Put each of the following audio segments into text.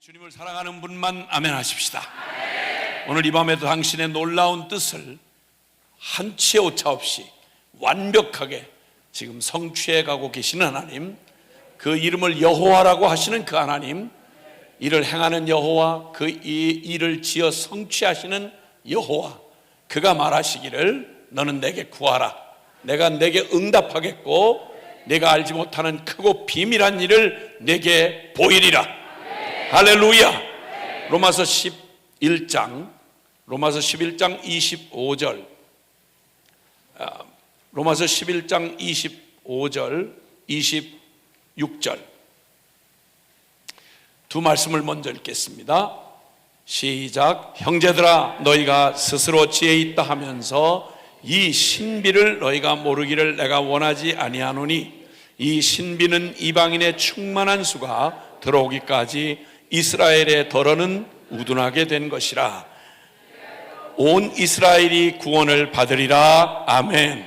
주님을 사랑하는 분만 아멘 하십시다. 오늘 이 밤에도 당신의 놀라운 뜻을 한치의 오차 없이 완벽하게 지금 성취해 가고 계시는 하나님, 그 이름을 여호와라고 하시는 그 하나님, 이를 행하는 여호와, 그 이 일을 지어 성취하시는 여호와, 그가 말하시기를 너는 내게 구하라, 내가 내게 응답하겠고 내가 알지 못하는 크고 비밀한 일을 내게 보이리라. 할렐루야. 로마서 11장 25절, 로마서 11장 25절 26절 두 말씀을 먼저 읽겠습니다. 시작. 형제들아, 너희가 스스로 지혜 있다 하면서 이 신비를 너희가 모르기를 내가 원하지 아니하노니, 이 신비는 이방인의 충만한 수가 들어오기까지 이스라엘의 덜어는 우둔하게 된 것이라. 온 이스라엘이 구원을 받으리라. 아멘.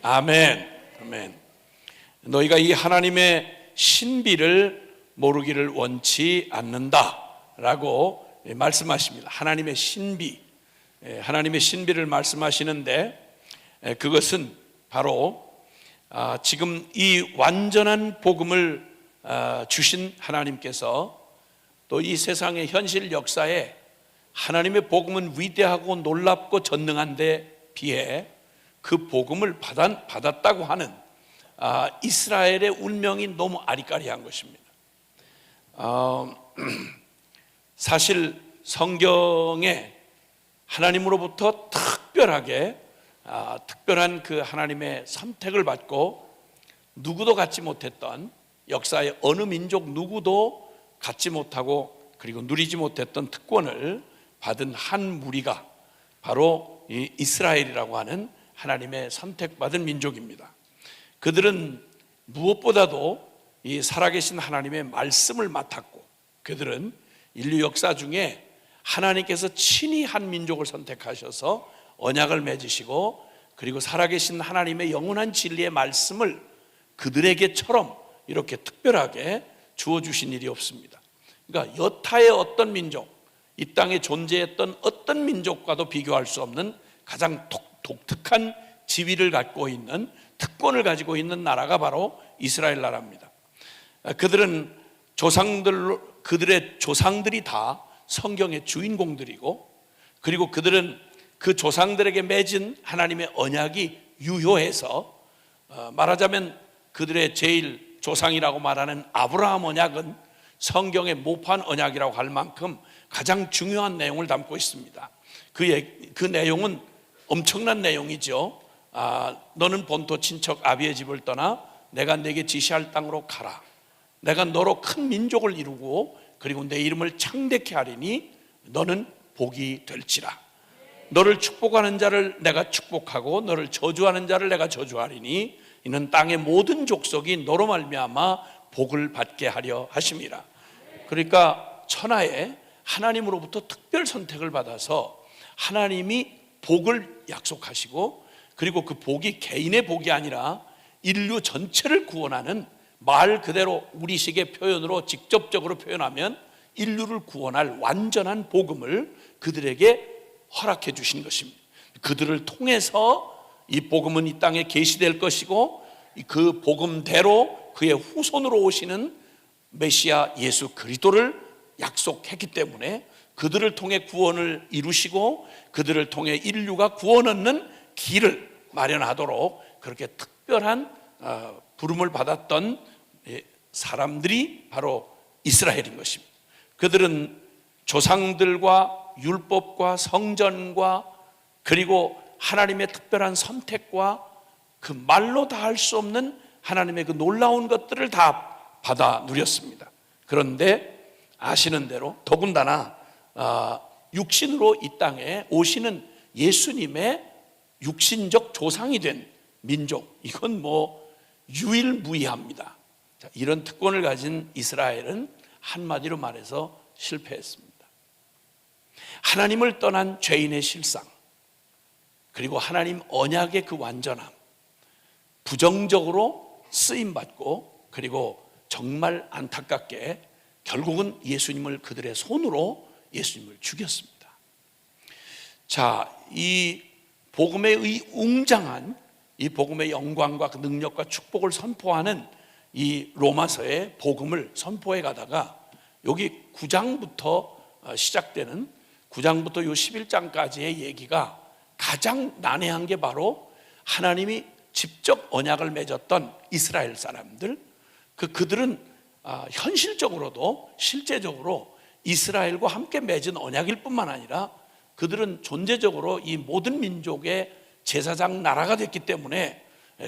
아멘. 아멘. 너희가 이 하나님의 신비를 모르기를 원치 않는다 라고 말씀하십니다. 하나님의 신비, 하나님의 신비를 말씀하시는데, 그것은 바로 지금 이 완전한 복음을 주신 하나님께서 또 이 세상의 현실 역사에 하나님의 복음은 위대하고 놀랍고 전능한데 비해 그 복음을 받았다고 하는 이스라엘의 운명이 너무 아리까리한 것입니다. 사실 성경에 하나님으로부터 특별한 그 하나님의 선택을 받고 누구도 갖지 못했던, 역사의 어느 민족 누구도 갖지 못하고 그리고 누리지 못했던 특권을 받은 한 무리가 바로 이 이스라엘이라고 하는 하나님의 선택받은 민족입니다. 그들은 무엇보다도 이 살아계신 하나님의 말씀을 맡았고, 그들은 인류 역사 중에 하나님께서 친히 한 민족을 선택하셔서 언약을 맺으시고, 그리고 살아계신 하나님의 영원한 진리의 말씀을 그들에게처럼 이렇게 특별하게 주어주신 일이 없습니다. 그러니까 여타의 어떤 민족, 이 땅에 존재했던 어떤 민족과도 비교할 수 없는 가장 독특한 지위를 갖고 있는, 특권을 가지고 있는 나라가 바로 이스라엘 나라입니다. 그들은 그들의 조상들이 다 성경의 주인공들이고, 그리고 그들은 그 조상들에게 맺은 하나님의 언약이 유효해서, 말하자면 그들의 제일 조상이라고 말하는 아브라함 언약은 성경의 모판 언약이라고 할 만큼 가장 중요한 내용을 담고 있습니다. 그 내용은 엄청난 내용이죠. 너는 본토 친척 아비의 집을 떠나 내가 내게 지시할 땅으로 가라. 내가 너로 큰 민족을 이루고 그리고 내 이름을 창대케 하리니 너는 복이 될지라. 너를 축복하는 자를 내가 축복하고 너를 저주하는 자를 내가 저주하리니 이는 땅의 모든 족속이 너로 말미암아 복을 받게 하려 하심이라. 그러니까 천하에 하나님으로부터 특별 선택을 받아서 하나님이 복을 약속하시고, 그리고 그 복이 개인의 복이 아니라 인류 전체를 구원하는, 말 그대로 우리식의 표현으로 직접적으로 표현하면 인류를 구원할 완전한 복음을 그들에게 허락해 주신 것입니다. 그들을 통해서 이 복음은 이 땅에 계시될 것이고, 그 복음대로 그의 후손으로 오시는 메시아 예수 그리스도를 약속했기 때문에 그들을 통해 구원을 이루시고 그들을 통해 인류가 구원 얻는 길을 마련하도록 그렇게 특별한 부름을 받았던 사람들이 바로 이스라엘인 것입니다. 그들은 조상들과 율법과 성전과 그리고 하나님의 특별한 선택과 그 말로 다 할 수 없는 하나님의 그 놀라운 것들을 다 받아 누렸습니다. 그런데 아시는 대로 더군다나 육신으로 이 땅에 오시는 예수님의 육신적 조상이 된 민족, 이건 뭐 유일무이합니다. 이런 특권을 가진 이스라엘은 한마디로 말해서 실패했습니다. 하나님을 떠난 죄인의 실상, 그리고 하나님 언약의 그 완전함, 부정적으로 쓰임받고, 그리고 정말 안타깝게 결국은 예수님을 그들의 손으로 예수님을 죽였습니다. 자, 이 복음의 웅장한 이 복음의 영광과 그 능력과 축복을 선포하는 이 로마서의 복음을 선포해 가다가 여기 9장부터 시작되는 9장부터 요 11장까지의 얘기가 가장 난해한 게 바로 하나님이 직접 언약을 맺었던 이스라엘 사람들, 그들은 현실적으로도 실제적으로 이스라엘과 함께 맺은 언약일 뿐만 아니라 그들은 존재적으로 이 모든 민족의 제사장 나라가 됐기 때문에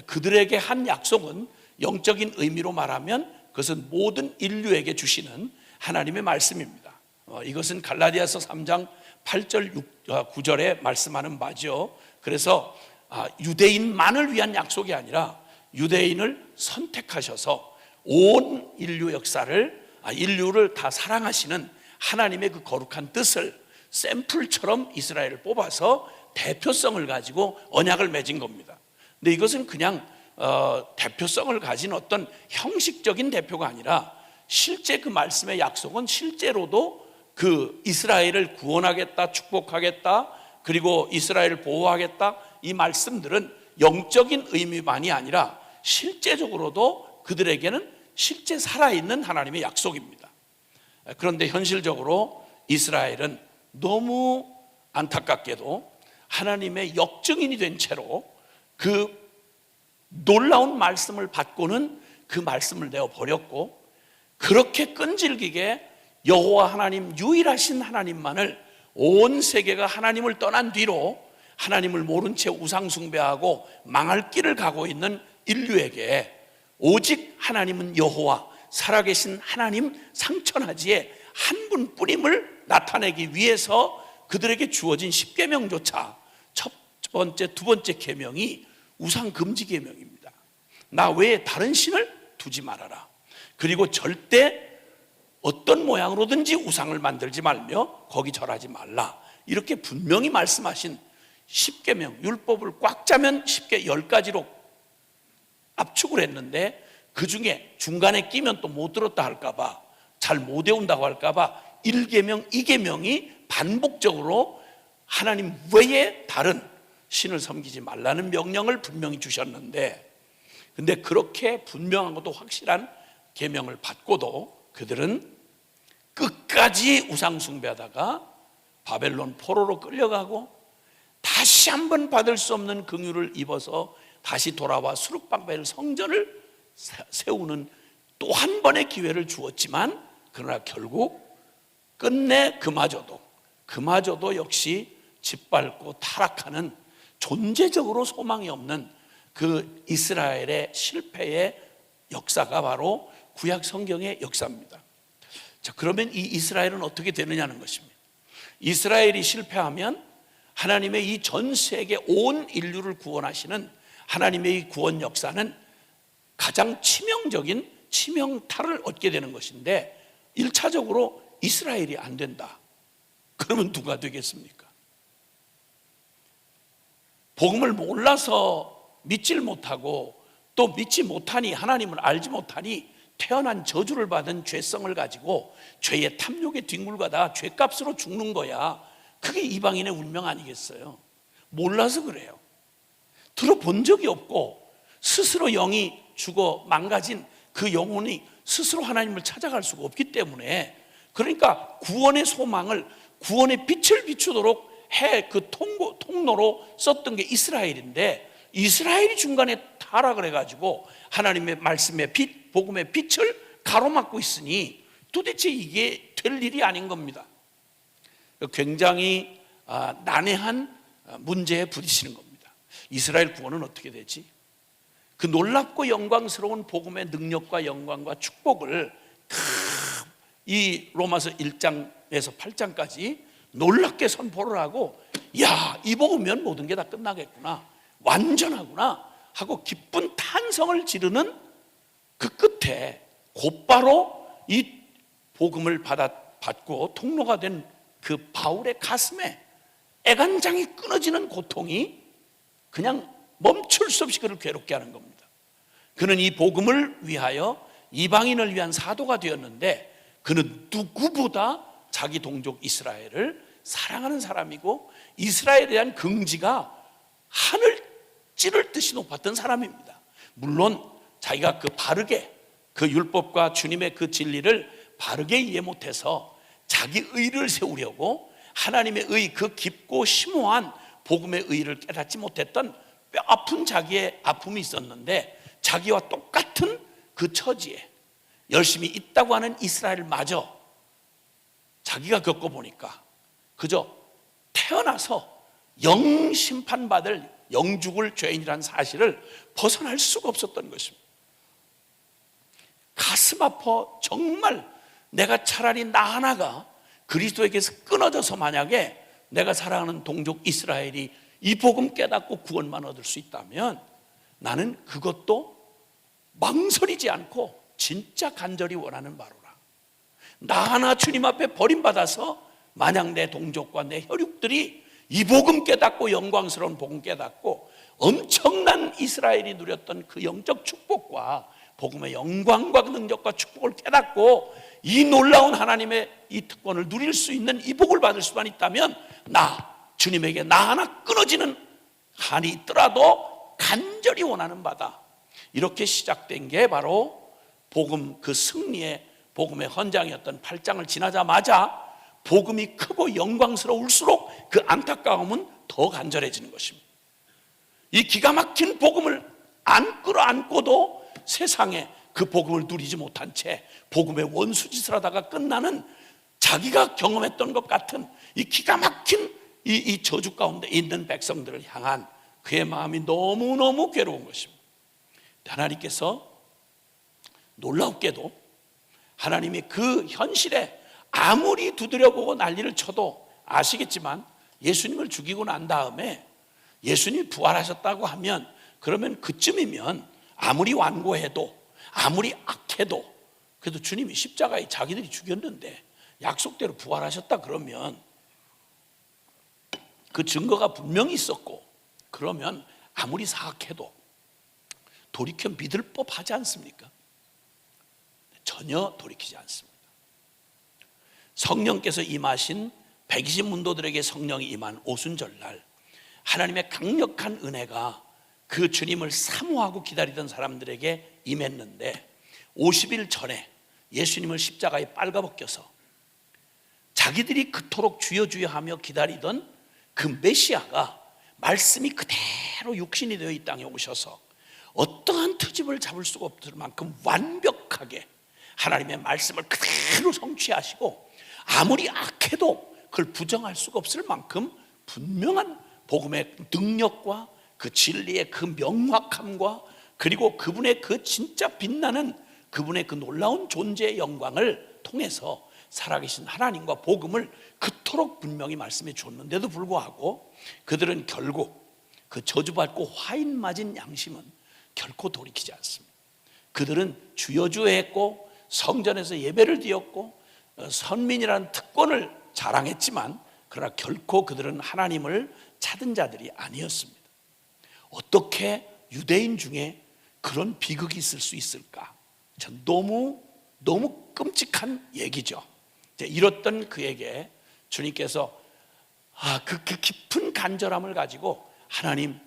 그들에게 한 약속은 영적인 의미로 말하면 그것은 모든 인류에게 주시는 하나님의 말씀입니다. 이것은 갈라디아서 3장 8절 9절에 말씀하는 바죠. 그래서 유대인만을 위한 약속이 아니라 유대인을 선택하셔서 온 인류 역사를 인류를 다 사랑하시는 하나님의 그 거룩한 뜻을 샘플처럼 이스라엘을 뽑아서 대표성을 가지고 언약을 맺은 겁니다. 근데 이것은 그냥 대표성을 가진 어떤 형식적인 대표가 아니라 실제 그 말씀의 약속은 실제로도 그 이스라엘을 구원하겠다, 축복하겠다, 그리고 이스라엘을 보호하겠다, 이 말씀들은 영적인 의미만이 아니라 실제적으로도 그들에게는 실제 살아있는 하나님의 약속입니다. 그런데 현실적으로 이스라엘은 너무 안타깝게도 하나님의 역증인이 된 채로 그 놀라운 말씀을 받고는 그 말씀을 내어버렸고, 그렇게 끈질기게 여호와 하나님, 유일하신 하나님만을, 온 세계가 하나님을 떠난 뒤로 하나님을 모른 채 우상 숭배하고 망할 길을 가고 있는 인류에게 오직 하나님은 여호와, 살아계신 하나님 상천하지에 한 분뿐임을 나타내기 위해서 그들에게 주어진 10계명조차 첫 번째, 두 번째 계명이 우상 금지 계명입니다. 나 외에 다른 신을 두지 말아라. 그리고 절대 어떤 모양으로든지 우상을 만들지 말며 거기 절하지 말라. 이렇게 분명히 말씀하신 10계명, 율법을 꽉 짜면 10가지로 압축을 했는데, 그 중에 중간에 끼면 또 못 들었다 할까봐, 잘 못 외운다고 할까봐 1계명, 2계명이 반복적으로 하나님 외에 다른 신을 섬기지 말라는 명령을 분명히 주셨는데, 근데 그렇게 분명하고도 확실한 계명을 받고도 그들은 끝까지 우상 숭배하다가 바벨론 포로로 끌려가고 다시 한번 받을 수 없는 긍휼을 입어서 다시 돌아와 수룹바벨 성전을 세우는 또 한 번의 기회를 주었지만, 그러나 결국 끝내 그마저도 역시 짓밟고 타락하는, 존재적으로 소망이 없는 그 이스라엘의 실패의 역사가 바로 구약 성경의 역사입니다. 자, 그러면 이 이스라엘은 어떻게 되느냐는 것입니다. 이스라엘이 실패하면 하나님의 이 전 세계 온 인류를 구원하시는 하나님의 이 구원 역사는 가장 치명적인 치명타를 얻게 되는 것인데, 1차적으로 이스라엘이 안 된다. 그러면 누가 되겠습니까? 복음을 몰라서 믿질 못하고 또 믿지 못하니, 하나님을 알지 못하니 태어난 저주를 받은 죄성을 가지고 죄의 탐욕에 뒹굴다가 죄값으로 죽는 거야. 그게 이방인의 운명 아니겠어요? 몰라서 그래요. 들어본 적이 없고 스스로 영이 죽어 망가진 그 영혼이 스스로 하나님을 찾아갈 수가 없기 때문에, 그러니까 구원의 소망을, 구원의 빛을 비추도록 해 그 통로로 썼던 게 이스라엘인데, 이스라엘이 중간에 타락을 해가지고 하나님의 말씀의 빛, 복음의 빛을 가로막고 있으니 도대체 이게 될 일이 아닌 겁니다. 굉장히 난해한 문제에 부딪히는 겁니다. 이스라엘 구원은 어떻게 되지? 그 놀랍고 영광스러운 복음의 능력과 영광과 축복을 이 로마서 1장에서 8장까지 놀랍게 선포를 하고, 야, 이 복음이면 모든 게 다 끝나겠구나, 완전하구나 하고 기쁜 탄성을 지르는 그 끝에 곧바로 이 복음을 받고 통로가 된 그 바울의 가슴에 애간장이 끊어지는 고통이 그냥 멈출 수 없이 그를 괴롭게 하는 겁니다. 그는 이 복음을 위하여 이방인을 위한 사도가 되었는데, 그는 누구보다 자기 동족 이스라엘을 사랑하는 사람이고 이스라엘에 대한 긍지가 하늘 찌를 듯이 높았던 사람입니다. 물론 자기가 그 바르게 그 율법과 주님의 그 진리를 바르게 이해 못해서 자기 의를 세우려고 하나님의 의, 그 깊고 심오한 복음의 의를 깨닫지 못했던 뼈 아픈 자기의 아픔이 있었는데, 자기와 똑같은 그 처지에 열심히 있다고 하는 이스라엘마저 자기가 겪어보니까 그저 태어나서 영 심판받을 영 죽을 죄인이라는 사실을 벗어날 수가 없었던 것입니다. 가슴 아파. 정말 내가 차라리 나 하나가 그리스도에게서 끊어져서 만약에 내가 사랑하는 동족 이스라엘이 이 복음 깨닫고 구원만 얻을 수 있다면 나는 그것도 망설이지 않고 진짜 간절히 원하는 바로라. 나 하나 주님 앞에 버림받아서 만약 내 동족과 내 혈육들이 이 복음 깨닫고 영광스러운 복음 깨닫고 엄청난 이스라엘이 누렸던 그 영적 축복과 복음의 영광과 그 능력과 축복을 깨닫고 이 놀라운 하나님의 이 특권을 누릴 수 있는 이 복을 받을 수만 있다면 나 주님에게 나 하나 끊어지는 한이 있더라도 간절히 원하는 바다. 이렇게 시작된 게 바로 복음 그 승리의 복음의 헌장이었던 8장을 지나자마자 복음이 크고 영광스러울수록 그 안타까움은 더 간절해지는 것입니다. 이 기가 막힌 복음을 안 끌어안고도 세상에 그 복음을 누리지 못한 채 복음의 원수짓을 하다가 끝나는 자기가 경험했던 것 같은 이 기가 막힌 이 저주 가운데 있는 백성들을 향한 그의 마음이 너무너무 괴로운 것입니다. 하나님께서 놀랍게도 하나님이 그 현실에 아무리 두드려보고 난리를 쳐도 아시겠지만 예수님을 죽이고 난 다음에 예수님이 부활하셨다고 하면 그러면 그쯤이면 아무리 완고해도 아무리 악해도 그래도 주님이 십자가에 자기들이 죽였는데 약속대로 부활하셨다 그러면 그 증거가 분명히 있었고 그러면 아무리 사악해도 돌이켜 믿을 법하지 않습니까? 전혀 돌이키지 않습니다. 성령께서 임하신 120문도들에게 성령이 임한 오순절날 하나님의 강력한 은혜가 그 주님을 사모하고 기다리던 사람들에게 임했는데 50일 전에 예수님을 십자가에 빨가벗겨서 자기들이 그토록 주여 주여 하며 기다리던 그 메시아가 말씀이 그대로 육신이 되어 이 땅에 오셔서 어떠한 트집을 잡을 수가 없을 만큼 완벽하게 하나님의 말씀을 그대로 성취하시고 아무리 악해도 그걸 부정할 수가 없을 만큼 분명한 복음의 능력과 그 진리의 그 명확함과 그리고 그분의 그 진짜 빛나는 그분의 그 놀라운 존재의 영광을 통해서 살아계신 하나님과 복음을 그토록 분명히 말씀해 줬는데도 불구하고 그들은 결국 그 저주받고 화인 맞은 양심은 결코 돌이키지 않습니다. 그들은 주여주여했고 성전에서 예배를 드렸고 선민이라는 특권을 자랑했지만 그러나 결코 그들은 하나님을 찾은 자들이 아니었습니다. 어떻게 유대인 중에 그런 비극이 있을 수 있을까? 전 너무 끔찍한 얘기죠. 이랬던 그에게 주님께서 그 깊은 간절함을 가지고 하나님,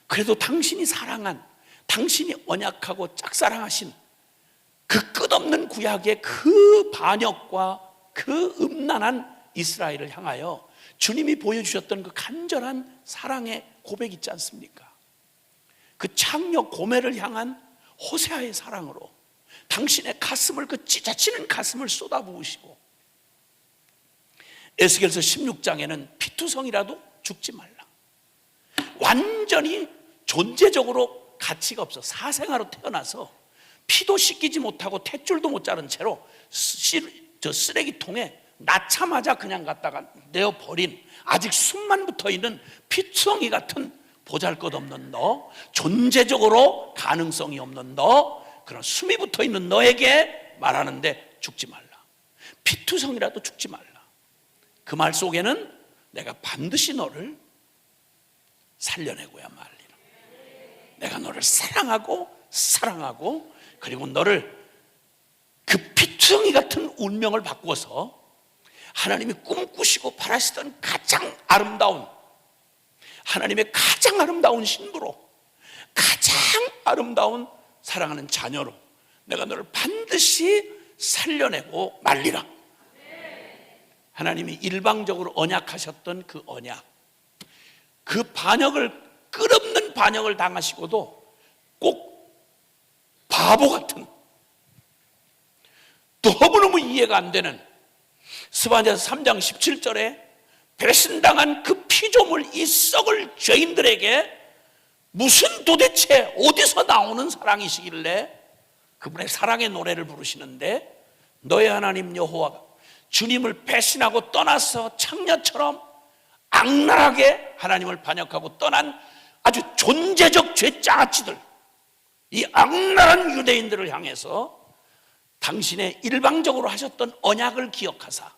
그래도 당신이 사랑한, 당신이 언약하고 짝사랑하신 그 끝없는 구약의 그 반역과 그 음란한 이스라엘을 향하여 주님이 보여주셨던 그 간절한 사랑의 고백 있지 않습니까? 그 창녀 고멜을 향한 호세아의 사랑으로 당신의 가슴을, 그 찢어지는 가슴을 쏟아부으시고 에스겔서 16장에는 피투성이라도 죽지 말라, 완전히 존재적으로 가치가 없어 사생아로 태어나서 피도 씻기지 못하고 탯줄도 못 자른 채로 저 쓰레기통에 낳자마자 그냥 갖다가 내어버린 아직 숨만 붙어있는 피투성이 같은 보잘것없는 너, 존재적으로 가능성이 없는 너, 그런 숨이 붙어있는 너에게 말하는데 죽지 말라, 피투성이라도 죽지 말라. 그 말 속에는 내가 반드시 너를 살려내고야 말리라. 내가 너를 사랑하고 그리고 너를 그 피투성이 모퉁이 같은 운명을 바꾸어서 하나님이 꿈꾸시고 바라시던 가장 아름다운, 하나님의 가장 아름다운 신부로, 가장 아름다운 사랑하는 자녀로 내가 너를 반드시 살려내고 말리라. 하나님이 일방적으로 언약하셨던 그 언약, 그 반역을, 끝없는 반역을 당하시고도 꼭 바보 같은, 너무너무 이해가 안 되는 스바냐서 3장 17절에 배신당한 그 피조물, 이 썩을 죄인들에게 무슨 도대체 어디서 나오는 사랑이시길래 그분의 사랑의 노래를 부르시는데, 너의 하나님 여호와가 주님을 배신하고 떠나서 창녀처럼 악랄하게 하나님을 반역하고 떠난 아주 존재적 죄장아찌들, 이 악랄한 유대인들을 향해서 당신의 일방적으로 하셨던 언약을 기억하사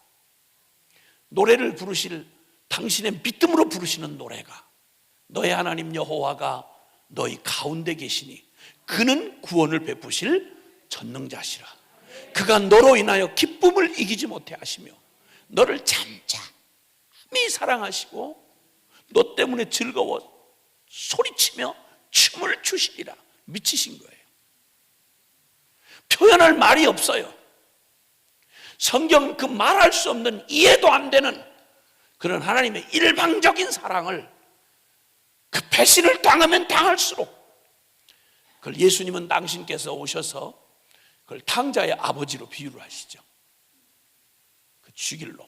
노래를 부르실, 당신의 믿음으로 부르시는 노래가, 너의 하나님 여호와가 너희 가운데 계시니 그는 구원을 베푸실 전능자시라. 그가 너로 인하여 기쁨을 이기지 못해 하시며 너를 잠잠히 사랑하시고 너 때문에 즐거워 소리치며 춤을 추시리라. 미치신 거예요. 표현할 말이 없어요. 성경 그 말할 수 없는, 이해도 안 되는 그런 하나님의 일방적인 사랑을, 그 배신을 당하면 당할수록, 그걸 예수님은 당신께서 오셔서 그걸 탕자의 아버지로 비유를 하시죠. 그 죽일 놈,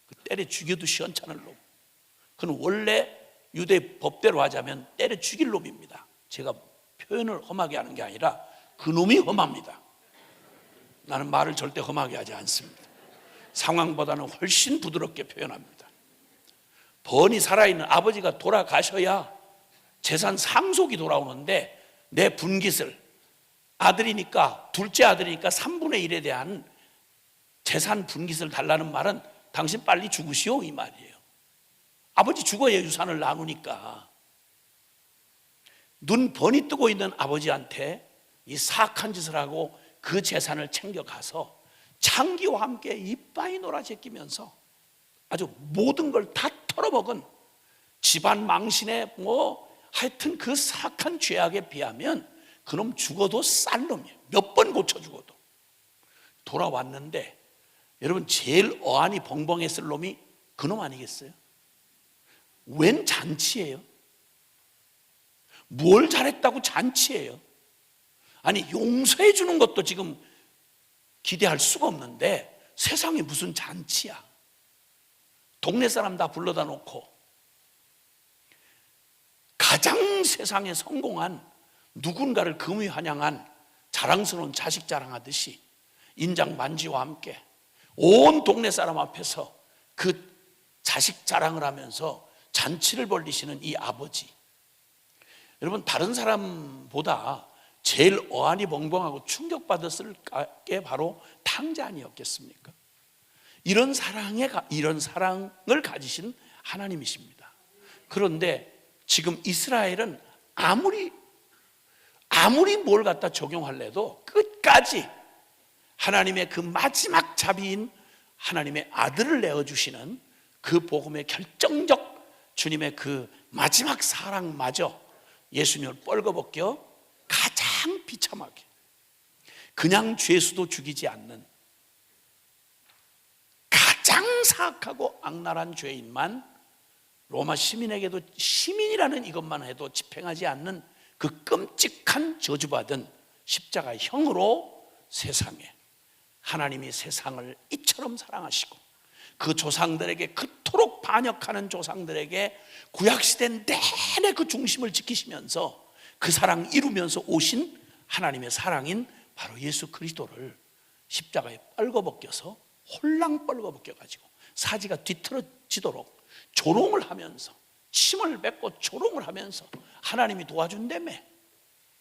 그 때려 죽여도 시원찮을 놈, 그는 원래 유대 법대로 하자면 때려 죽일 놈입니다. 제가 표현을 험하게 하는 게 아니라 그 놈이 험합니다. 나는 말을 절대 험하게 하지 않습니다. 상황보다는 훨씬 부드럽게 표현합니다. 번이 살아있는 아버지가 돌아가셔야 재산 상속이 돌아오는데, 내 분깃을, 아들이니까, 둘째 아들이니까 3분의 1에 대한 재산 분깃을 달라는 말은 당신 빨리 죽으시오, 이 말이에요. 아버지 죽어야 유산을 나누니까. 눈 번이 뜨고 있는 아버지한테 이 사악한 짓을 하고 그 재산을 챙겨가서 창기와 함께 이빠이 놀아제끼면서 아주 모든 걸 다 털어먹은 집안 망신에 하여튼 그 사악한 죄악에 비하면 그놈 죽어도 싼 놈이에요. 몇 번 고쳐 죽어도. 돌아왔는데 여러분, 제일 어안이 벙벙했을 놈이 그놈 아니겠어요? 웬 잔치예요? 뭘 잘했다고 잔치예요? 아니, 용서해 주는 것도 지금 기대할 수가 없는데 세상에 무슨 잔치야? 동네 사람 다 불러다 놓고 가장 세상에 성공한 누군가를 금이 환영한 자랑스러운 자식 자랑하듯이 인장 반지와 함께 온 동네 사람 앞에서 그 자식 자랑을 하면서 잔치를 벌리시는 이 아버지, 여러분, 다른 사람보다 제일 어안이 벙벙하고 충격받았을 게 바로 탕자 아니었겠습니까? 이런 사랑을 가지신 하나님이십니다. 그런데 지금 이스라엘은 아무리 뭘 갖다 적용할래도 끝까지 하나님의 그 마지막 자비인 하나님의 아들을 내어주시는 그 복음의 결정적 주님의 그 마지막 사랑마저 예수님을 뻘거벗겨 가장 비참하게, 그냥 죄수도 죽이지 않는 가장 사악하고 악랄한 죄인만 로마 시민에게도 시민이라는 이것만 해도 집행하지 않는 그 끔찍한 저주받은 십자가의 형으로 세상에, 하나님이 세상을 이처럼 사랑하시고 그 조상들에게, 그토록 반역하는 조상들에게 구약시대 내내 그 중심을 지키시면서 그 사랑 이루면서 오신 하나님의 사랑인 바로 예수 그리스도를 십자가에 뻘거벗겨서 홀랑 뻘거벗겨가지고 사지가 뒤틀어지도록 조롱을 하면서, 침을 뱉고 조롱을 하면서 하나님이 도와준다며.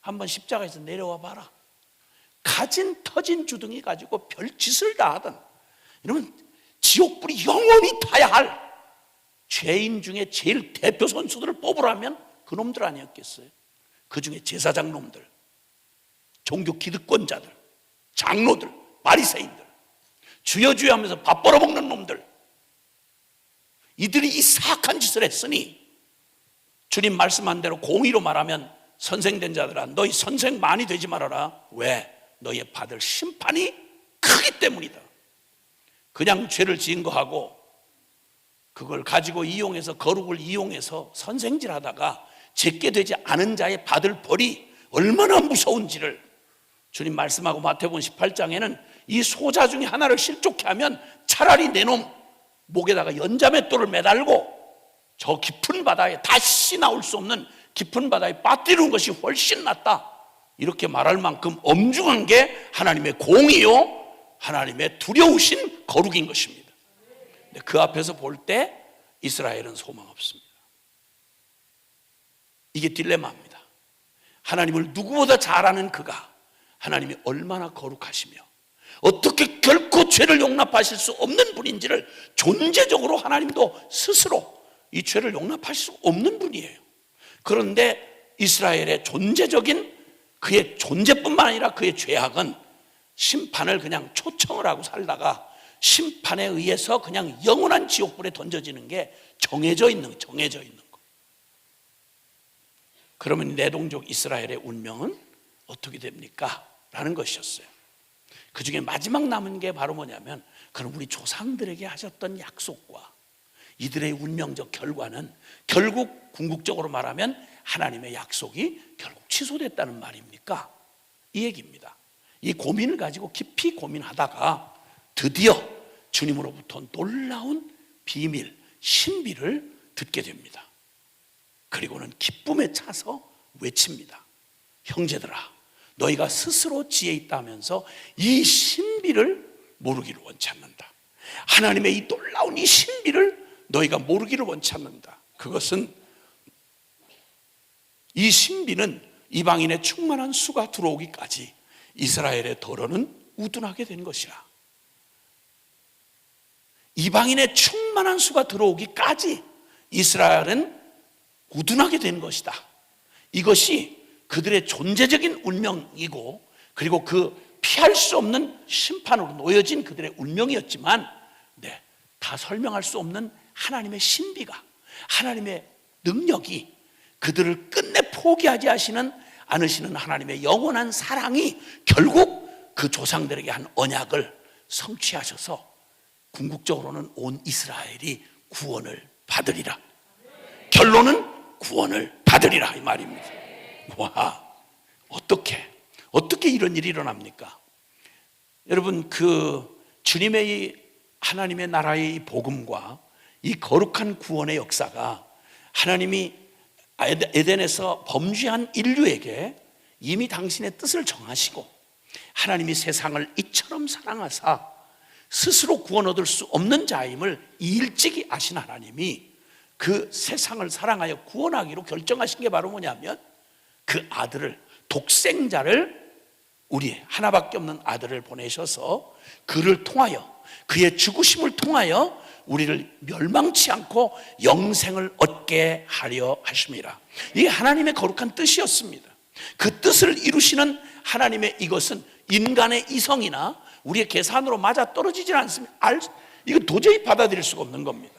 한번 십자가에서 내려와 봐라. 가진 터진 주둥이 가지고 별짓을 다 하던, 여러분, 지옥불이 영원히 타야 할 죄인 중에 제일 대표 선수들을 뽑으라면 그 놈들 아니었겠어요? 그 중에 제사장 놈들, 종교 기득권자들, 장로들, 바리새인들, 주여 주여 하면서 밥 벌어먹는 놈들, 이들이 이 사악한 짓을 했으니 주님 말씀한 대로 공의로 말하면 선생된 자들아, 너희 선생 많이 되지 말아라. 왜? 너희의 받을 심판이 크기 때문이다. 그냥 죄를 지은 거하고 그걸 가지고 이용해서, 거룩을 이용해서 선생질하다가 제게 되지 않은 자의 받을 벌이 얼마나 무서운지를 주님 말씀하고 마태복음 18장에는 이 소자 중에 하나를 실족해 하면 차라리 내 놈 목에다가 연자맷돌을 매달고 저 깊은 바다에 다시 나올 수 없는 깊은 바다에 빠뜨리는 것이 훨씬 낫다, 이렇게 말할 만큼 엄중한 게 하나님의 공의요, 하나님의 두려우신 거룩인 것입니다. 근데 그 앞에서 볼 때 이스라엘은 소망 없습니다. 이게 딜레마입니다. 하나님을 누구보다 잘 아는 그가 하나님이 얼마나 거룩하시며 어떻게 결코 죄를 용납하실 수 없는 분인지를 존재적으로 하나님도 스스로 이 죄를 용납하실 수 없는 분이에요. 그런데 이스라엘의 존재적인 그의 존재뿐만 아니라 그의 죄악은 심판을 그냥 초청을 하고 살다가 심판에 의해서 그냥 영원한 지옥불에 던져지는 게 정해져 있는 거. 그러면 내 동족 이스라엘의 운명은 어떻게 됩니까? 라는 것이었어요. 그 중에 마지막 남은 게 바로 뭐냐면, 그럼 우리 조상들에게 하셨던 약속과 이들의 운명적 결과는 결국 궁극적으로 말하면 하나님의 약속이 결국 취소됐다는 말입니까? 이 얘기입니다. 이 고민을 가지고 깊이 고민하다가 드디어 주님으로부터 놀라운 비밀, 신비를 듣게 됩니다. 그리고는 기쁨에 차서 외칩니다. 형제들아, 너희가 스스로 지혜 있다 하면서 이 신비를 모르기를 원치 않는다. 하나님의 이 놀라운 이 신비를 너희가 모르기를 원치 않는다. 그것은, 이 신비는 이방인의 충만한 수가 들어오기까지 이스라엘의 더러는 우둔하게 된 것이라. 이방인의 충만한 수가 들어오기까지 이스라엘은 우둔하게 된 것이다. 이것이 그들의 존재적인 운명이고, 그리고 그 피할 수 없는 심판으로 놓여진 그들의 운명이었지만, 다 설명할 수 없는 하나님의 신비가, 하나님의 능력이, 그들을 끝내 포기하지 않으시는 하나님의 영원한 사랑이 결국 그 조상들에게 한 언약을 성취하셔서 궁극적으로는 온 이스라엘이 구원을 받으리라. 결론은 구원을 받으리라, 이 말입니다. 와, 어떻게 이런 일이 일어납니까? 여러분, 그 주님의 이 하나님의 나라의 이 복음과 이 거룩한 구원의 역사가 하나님이 에덴에서 범죄한 인류에게 이미 당신의 뜻을 정하시고, 하나님이 세상을 이처럼 사랑하사 스스로 구원 얻을 수 없는 자임을 일찍이 아신 하나님이 그 세상을 사랑하여 구원하기로 결정하신 게 바로 뭐냐면, 그 아들을, 독생자를, 우리 하나밖에 없는 아들을 보내셔서 그를 통하여, 그의 죽으심을 통하여 우리를 멸망치 않고 영생을 얻게 하려 하심이라. 이게 하나님의 거룩한 뜻이었습니다. 그 뜻을 이루시는 하나님의 이것은 인간의 이성이나 우리의 계산으로 맞아 떨어지질 않습니다. 이거 도저히 받아들일 수가 없는 겁니다.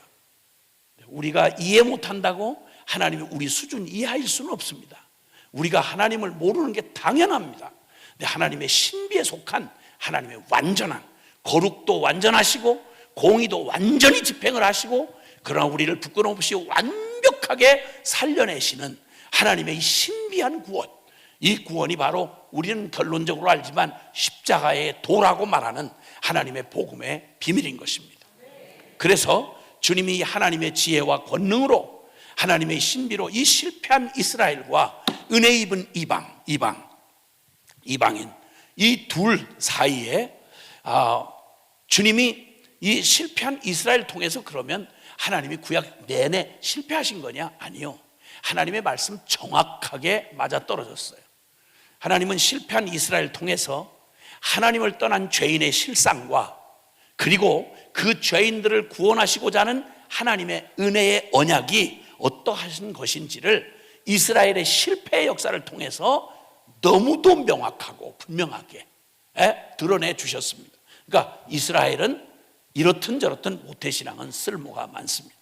우리가 이해 못한다고 하나님이 우리 수준 이하일 수는 없습니다. 우리가 하나님을 모르는 게 당연합니다. 근데 하나님의 신비에 속한 하나님의 완전한, 거룩도 완전하시고 공의도 완전히 집행을 하시고, 그러나 우리를 부끄러움 없이 완벽하게 살려내시는 하나님의 이 신비한 구원, 이 구원이 바로 우리는 결론적으로 알지만 십자가의 도라고 말하는 하나님의 복음의 비밀인 것입니다. 그래서 주님이 하나님의 지혜와 권능으로, 하나님의 신비로 이 실패한 이스라엘과 은혜 입은 이방인, 이 둘 사이에 주님이 이 실패한 이스라엘 통해서, 그러면 하나님이 구약 내내 실패하신 거냐? 아니요. 하나님의 말씀 정확하게 맞아떨어졌어요. 하나님은 실패한 이스라엘 통해서 하나님을 떠난 죄인의 실상과, 그리고 그 죄인들을 구원하시고자 하는 하나님의 은혜의 언약이 어떠하신 것인지를 이스라엘의 실패의 역사를 통해서 너무도 명확하고 분명하게 드러내 주셨습니다. 그러니까 이스라엘은 이렇든 저렇든 모태신앙은 쓸모가 많습니다.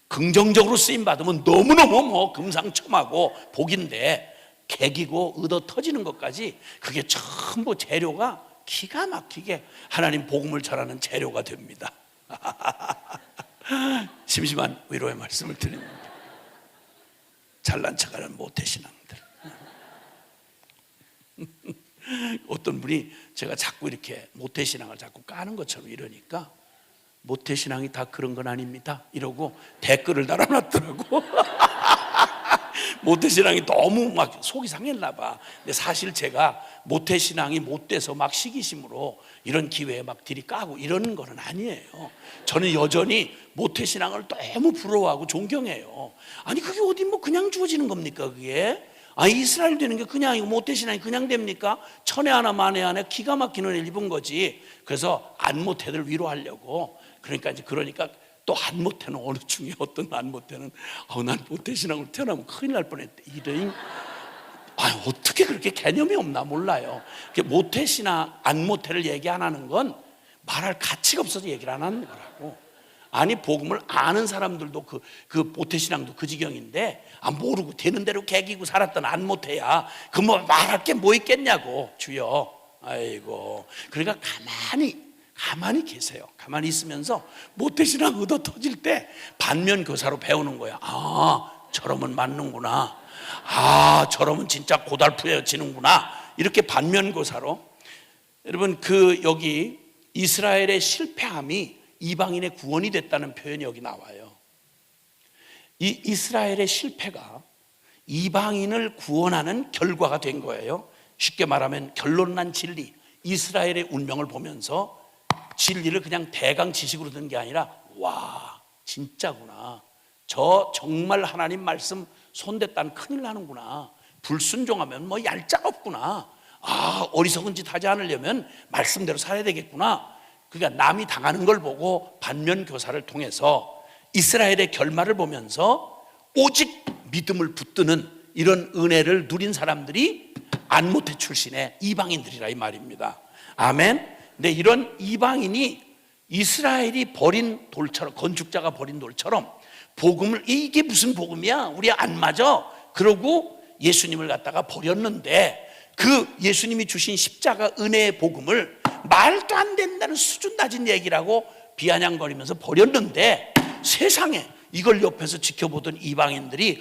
긍정적으로 쓰임받으면 너무너무 뭐 금상첨화고 복인데, 개기고 얻어 터지는 것까지 그게 전부 재료가 기가 막히게 하나님 복음을 전하는 재료가 됩니다. 심심한 위로의 말씀을 드립니다. 잘난 척하는 모태신앙들. 어떤 분이 제가 자꾸 이렇게 모태신앙을 자꾸 까는 것처럼 이러니까, 모태신앙이 다 그런 건 아닙니다 이러고 댓글을 달아놨더라고. 모태신앙이 너무 막 속이 상했나 봐. 근데 사실 제가 모태신앙이 못돼서 막 시기심으로 이런 기회에 막 들이까고 이러는 거는 아니에요. 저는 여전히 모태신앙을 너무 부러워하고 존경해요. 아니 그게 어디 뭐 그냥 주어지는 겁니까 그게? 아니 이스라엘 되는 게 그냥, 이거 모태신앙이 그냥 됩니까? 천에 하나 만에 하나 기가 막히는 일 입은 거지. 그래서 안모태들 위로하려고. 그러니까 또 안모태는 어느 중에 어떤 안모태는 난 모태신앙으로 태어나면 큰일 날 뻔했대 이런. 어떻게 그렇게 개념이 없나 몰라요. 모태신앙 안모태를 얘기 안 하는 건 말할 가치가 없어서 얘기를 안 하는 거라고. 아니 복음을 아는 사람들도 그 모태신앙도 그 지경인데, 모르고 되는 대로 개기고 살았던 안모태야 그 뭐 말할 게 뭐 있겠냐고. 주여. 아이고. 그러니까 가만히 계세요. 가만히 있으면서 모태신앙 얻어 터질 때 반면교사로 배우는 거야. 저러면 맞는구나. 저러면 진짜 고달프해지는구나. 이렇게 반면교사로. 여러분 여기 이스라엘의 실패함이 이방인의 구원이 됐다는 표현이 여기 나와요. 이 이스라엘의 실패가 이방인을 구원하는 결과가 된 거예요. 쉽게 말하면 결론난 진리, 이스라엘의 운명을 보면서 진리를 그냥 대강 지식으로 듣는 게 아니라, 와 진짜구나, 저 정말 하나님 말씀 손댔다는 큰일 나는구나, 불순종하면 뭐 얄짤없구나, 어리석은 짓 하지 않으려면 말씀대로 살아야 되겠구나. 그러니까 남이 당하는 걸 보고 반면교사를 통해서 이스라엘의 결말을 보면서 오직 믿음을 붙드는 이런 은혜를 누린 사람들이 안모태 출신의 이방인들이라 이 말입니다. 아멘. 근데 이런 이방인이 이스라엘이 버린 돌처럼, 건축자가 버린 돌처럼 복음을, 이게 무슨 복음이야, 우리 안 맞아, 그러고 예수님을 갖다가 버렸는데, 그 예수님이 주신 십자가 은혜의 복음을 말도 안 된다는 수준 낮은 얘기라고 비아냥거리면서 버렸는데, 세상에 이걸 옆에서 지켜보던 이방인들이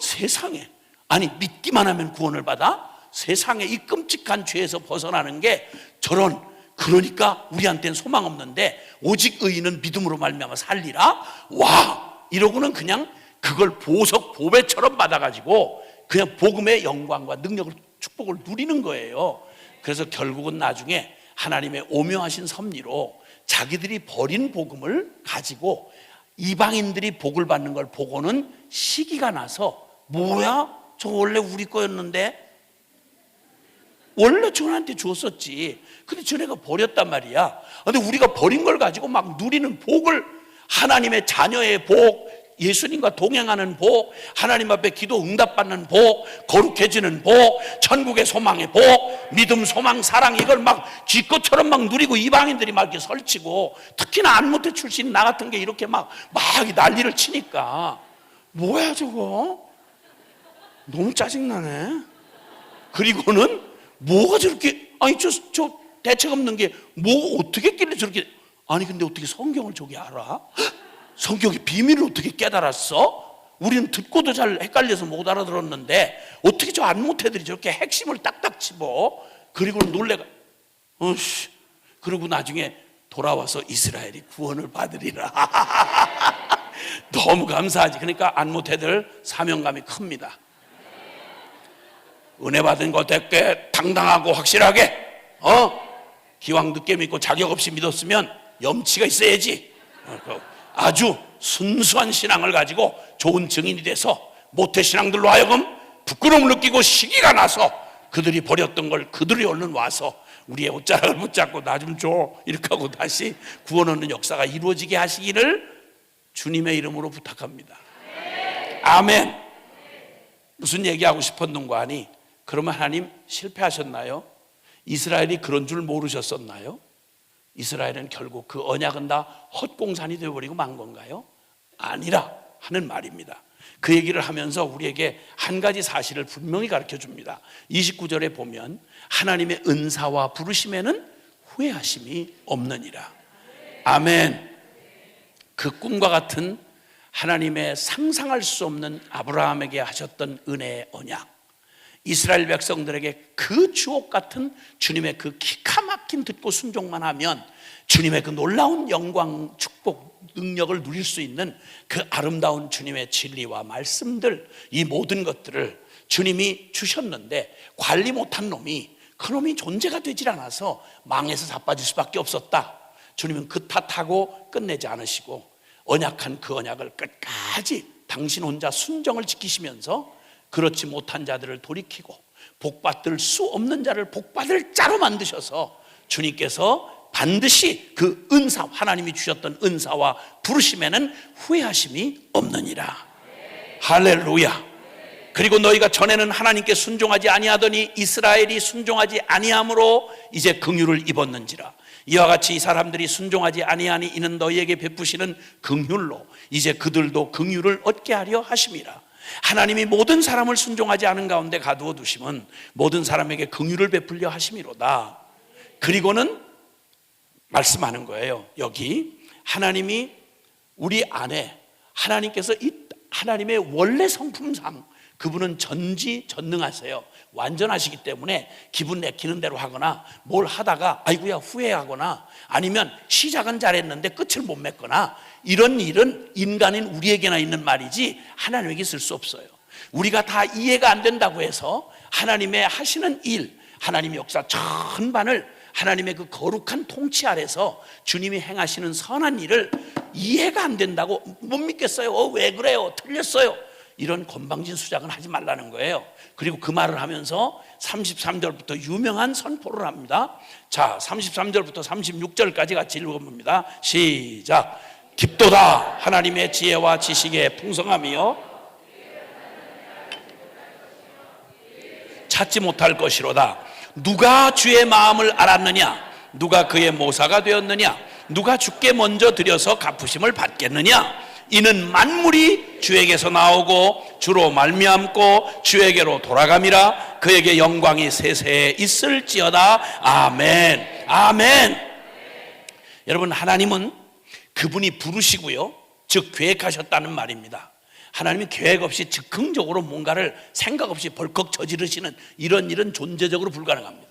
세상에, 아니 믿기만 하면 구원을 받아? 세상에 이 끔찍한 죄에서 벗어나는 게 저런, 그러니까 우리한테는 소망 없는데 오직 의인은 믿음으로 말미암아 살리라? 와, 이러고는 그냥 그걸 보석 보배처럼 받아가지고 그냥 복음의 영광과 능력을, 축복을 누리는 거예요. 그래서 결국은 나중에 하나님의 오묘하신 섭리로 자기들이 버린 복음을 가지고 이방인들이 복을 받는 걸 보고는 시기가 나서, 뭐야? 저 원래 우리 거였는데, 원래 저한테 줬었지. 근데 저네가 버렸단 말이야. 근데 우리가 버린 걸 가지고 막 누리는 복을, 하나님의 자녀의 복, 예수님과 동행하는 복, 하나님 앞에 기도 응답받는 복, 거룩해지는 복, 천국의 소망의 복, 믿음, 소망, 사랑, 이걸 막 쥐것처럼 막 누리고 이방인들이 막 이렇게 설치고, 특히나 안모태 출신 나 같은 게 이렇게 막 난리를 치니까, 뭐야 저거? 너무 짜증나네. 그리고는 뭐가 저렇게, 저 대책 없는 게 뭐 어떻게 했길래 저렇게, 근데 어떻게 성경을 저기 알아? 성경의 비밀을 어떻게 깨달았어? 우리는 듣고도 잘 헷갈려서 못 알아들었는데 어떻게 저 안모태들이 저렇게 핵심을 딱딱 집어? 그리고는 놀래가, 그리고 나중에 돌아와서 이스라엘이 구원을 받으리라. 너무 감사하지. 그러니까 안모태들 사명감이 큽니다. 은혜 받은 것 되게 당당하고 확실하게, 기왕 늦게 믿고 자격 없이 믿었으면 염치가 있어야지. 아주 순수한 신앙을 가지고 좋은 증인이 돼서 모태신앙들로 하여금 부끄러움을 느끼고 시기가 나서 그들이 버렸던 걸 그들이 얼른 와서 우리의 옷자락을 붙잡고 나 좀 줘, 이렇게 하고 다시 구원 얻는 역사가 이루어지게 하시기를 주님의 이름으로 부탁합니다. 아멘. 무슨 얘기하고 싶었는가 하니, 그러면 하나님 실패하셨나요? 이스라엘이 그런 줄 모르셨었나요? 이스라엘은 결국 그 언약은 다 헛공산이 되어버리고 만 건가요? 아니라 하는 말입니다. 그 얘기를 하면서 우리에게 한 가지 사실을 분명히 가르쳐 줍니다. 29절에 보면 하나님의 은사와 부르심에는 후회하심이 없느니라. 아멘. 그 꿈과 같은 하나님의 상상할 수 없는 아브라함에게 하셨던 은혜의 언약, 이스라엘 백성들에게 그 주옥 같은 주님의 그 기가 막힌 듣고 순종만 하면 주님의 그 놀라운 영광, 축복, 능력을 누릴 수 있는 그 아름다운 주님의 진리와 말씀들, 이 모든 것들을 주님이 주셨는데 관리 못한 놈이, 그 놈이 존재가 되질 않아서 망해서 자빠질 수밖에 없었다. 주님은 그 탓하고 끝내지 않으시고 언약한 그 언약을 끝까지 당신 혼자 순정을 지키시면서 그렇지 못한 자들을 돌이키고 복받을 수 없는 자를 복받을 자로 만드셔서 주님께서 반드시 그 은사, 하나님이 주셨던 은사와 부르심에는 후회하심이 없느니라. 할렐루야. 그리고 너희가 전에는 하나님께 순종하지 아니하더니 이스라엘이 순종하지 아니함으로 이제 긍휼을 입었는지라. 이와 같이 이 사람들이 순종하지 아니하니 이는 너희에게 베푸시는 긍휼로 이제 그들도 긍휼을 얻게 하려 하심이라. 하나님이 모든 사람을 순종하지 않은 가운데 가두어 두심은 모든 사람에게 긍휼을 베풀려 하심이로다. 그리고는 말씀하는 거예요. 여기 하나님이 우리 안에, 하나님께서 이 하나님의 원래 성품상 그분은 전지전능하세요. 완전하시기 때문에 기분 내키는 대로 하거나 뭘 하다가 아이고야 후회하거나 아니면 시작은 잘했는데 끝을 못 맺거나 이런 일은 인간인 우리에게나 있는 말이지 하나님에게 있을 수 없어요. 우리가 다 이해가 안 된다고 해서 하나님의 하시는 일, 하나님의 역사 전반을 하나님의 그 거룩한 통치 아래서 주님이 행하시는 선한 일을 이해가 안 된다고 못 믿겠어요. 왜 그래요? 틀렸어요. 이런 건방진 수작은 하지 말라는 거예요. 그리고 그 말을 하면서 33절부터 유명한 선포를 합니다. 자, 33절부터 36절까지 같이 읽어봅니다. 시작. 깊도다 하나님의 지혜와 지식의 풍성함이요 찾지 못할 것이로다. 누가 주의 마음을 알았느냐? 누가 그의 모사가 되었느냐? 누가 주께 먼저 드려서 갚으심을 받겠느냐? 이는 만물이 주에게서 나오고 주로 말미암고 주에게로 돌아감이라. 그에게 영광이 세세에 있을지어다. 아멘. 아멘. 여러분, 하나님은 그분이 부르시고요, 즉 계획하셨다는 말입니다. 하나님이 계획 없이 즉흥적으로 뭔가를 생각 없이 벌컥 저지르시는 이런 일은 존재적으로 불가능합니다.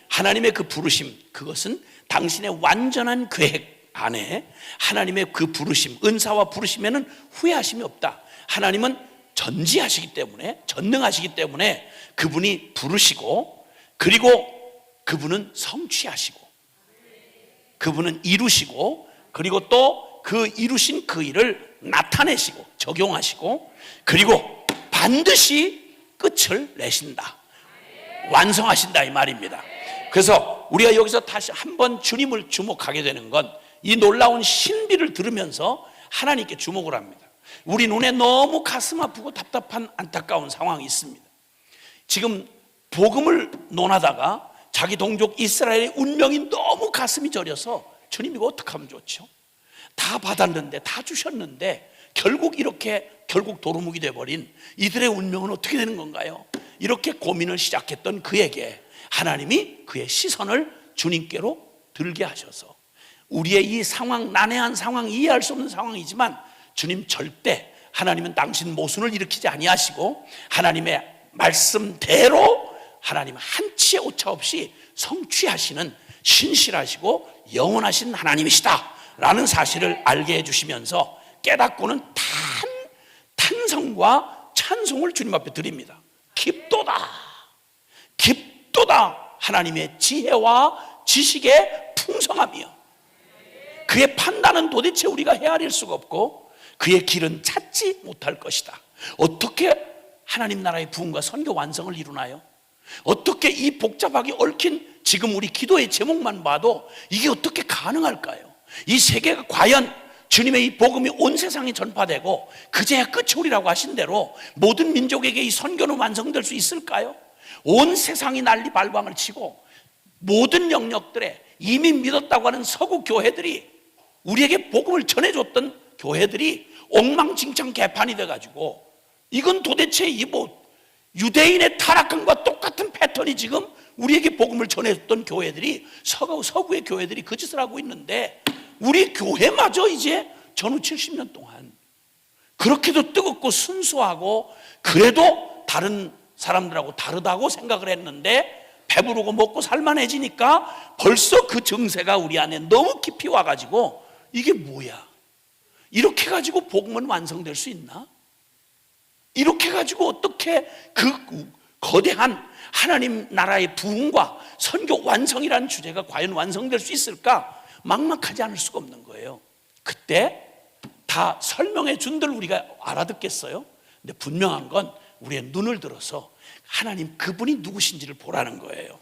하나님의 그 부르심, 그것은 당신의 완전한 계획 안에 하나님의 그 부르심, 은사와 부르심에는 후회하심이 없다. 하나님은 전지하시기 때문에, 전능하시기 때문에 그분이 부르시고, 그리고 그분은 성취하시고, 그분은 이루시고, 그리고 또 그 이루신 그 일을 나타내시고 적용하시고, 그리고 반드시 끝을 내신다, 완성하신다, 이 말입니다. 그래서 우리가 여기서 다시 한번 주님을 주목하게 되는 건 이 놀라운 신비를 들으면서 하나님께 주목을 합니다. 우리 눈에 너무 가슴 아프고 답답한 안타까운 상황이 있습니다. 지금 복음을 논하다가 자기 동족 이스라엘의 운명이 너무 가슴이 저려서 주님 이거 어떻게 하면 좋죠? 다 받았는데, 다 주셨는데 결국 도루묵이 돼버린 이들의 운명은 어떻게 되는 건가요? 이렇게 고민을 시작했던 그에게 하나님이 그의 시선을 주님께로 들게 하셔서, 우리의 이 상황, 난해한 상황, 이해할 수 없는 상황이지만 주님 절대, 하나님은 당신 모순을 일으키지 아니하시고 하나님의 말씀대로 하나님 한치의 오차 없이 성취하시는 신실하시고 영원하신 하나님이시다 라는 사실을 알게 해주시면서 깨닫고는 탄성과 찬송을 주님 앞에 드립니다. 깊도다, 깊도다 하나님의 지혜와 지식의 풍성함이요, 그의 판단은 도대체 우리가 헤아릴 수가 없고 그의 길은 찾지 못할 것이다. 어떻게 하나님 나라의 부흥과 선교 완성을 이루나요? 어떻게 이 복잡하게 얽힌 지금 우리 기도의 제목만 봐도 이게 어떻게 가능할까요? 이 세계가 과연 주님의 이 복음이 온 세상에 전파되고 그제야 끝이 오리라고 하신 대로 모든 민족에게 이 선교는 완성될 수 있을까요? 온 세상이 난리 발광을 치고 모든 영역들에 이미 믿었다고 하는 서구 교회들이, 우리에게 복음을 전해줬던 교회들이 엉망진창 개판이 돼가지고, 이건 도대체 이 유대인의 타락함과 똑같은 패턴이 지금 우리에게 복음을 전해줬던 교회들이, 서구의 교회들이 그 짓을 하고 있는데, 우리 교회마저 이제 전후 70년 동안 그렇게도 뜨겁고 순수하고 그래도 다른 사람들하고 다르다고 생각을 했는데, 배부르고 먹고 살만해지니까 벌써 그 증세가 우리 안에 너무 깊이 와가지고, 이게 뭐야? 이렇게 가지고 복음은 완성될 수 있나? 이렇게 가지고 어떻게 그 거대한 하나님 나라의 부흥과 선교 완성이라는 주제가 과연 완성될 수 있을까? 막막하지 않을 수가 없는 거예요. 그때 다 설명해 준들 우리가 알아듣겠어요? 근데 분명한 건 우리의 눈을 들어서 하나님 그분이 누구신지를 보라는 거예요.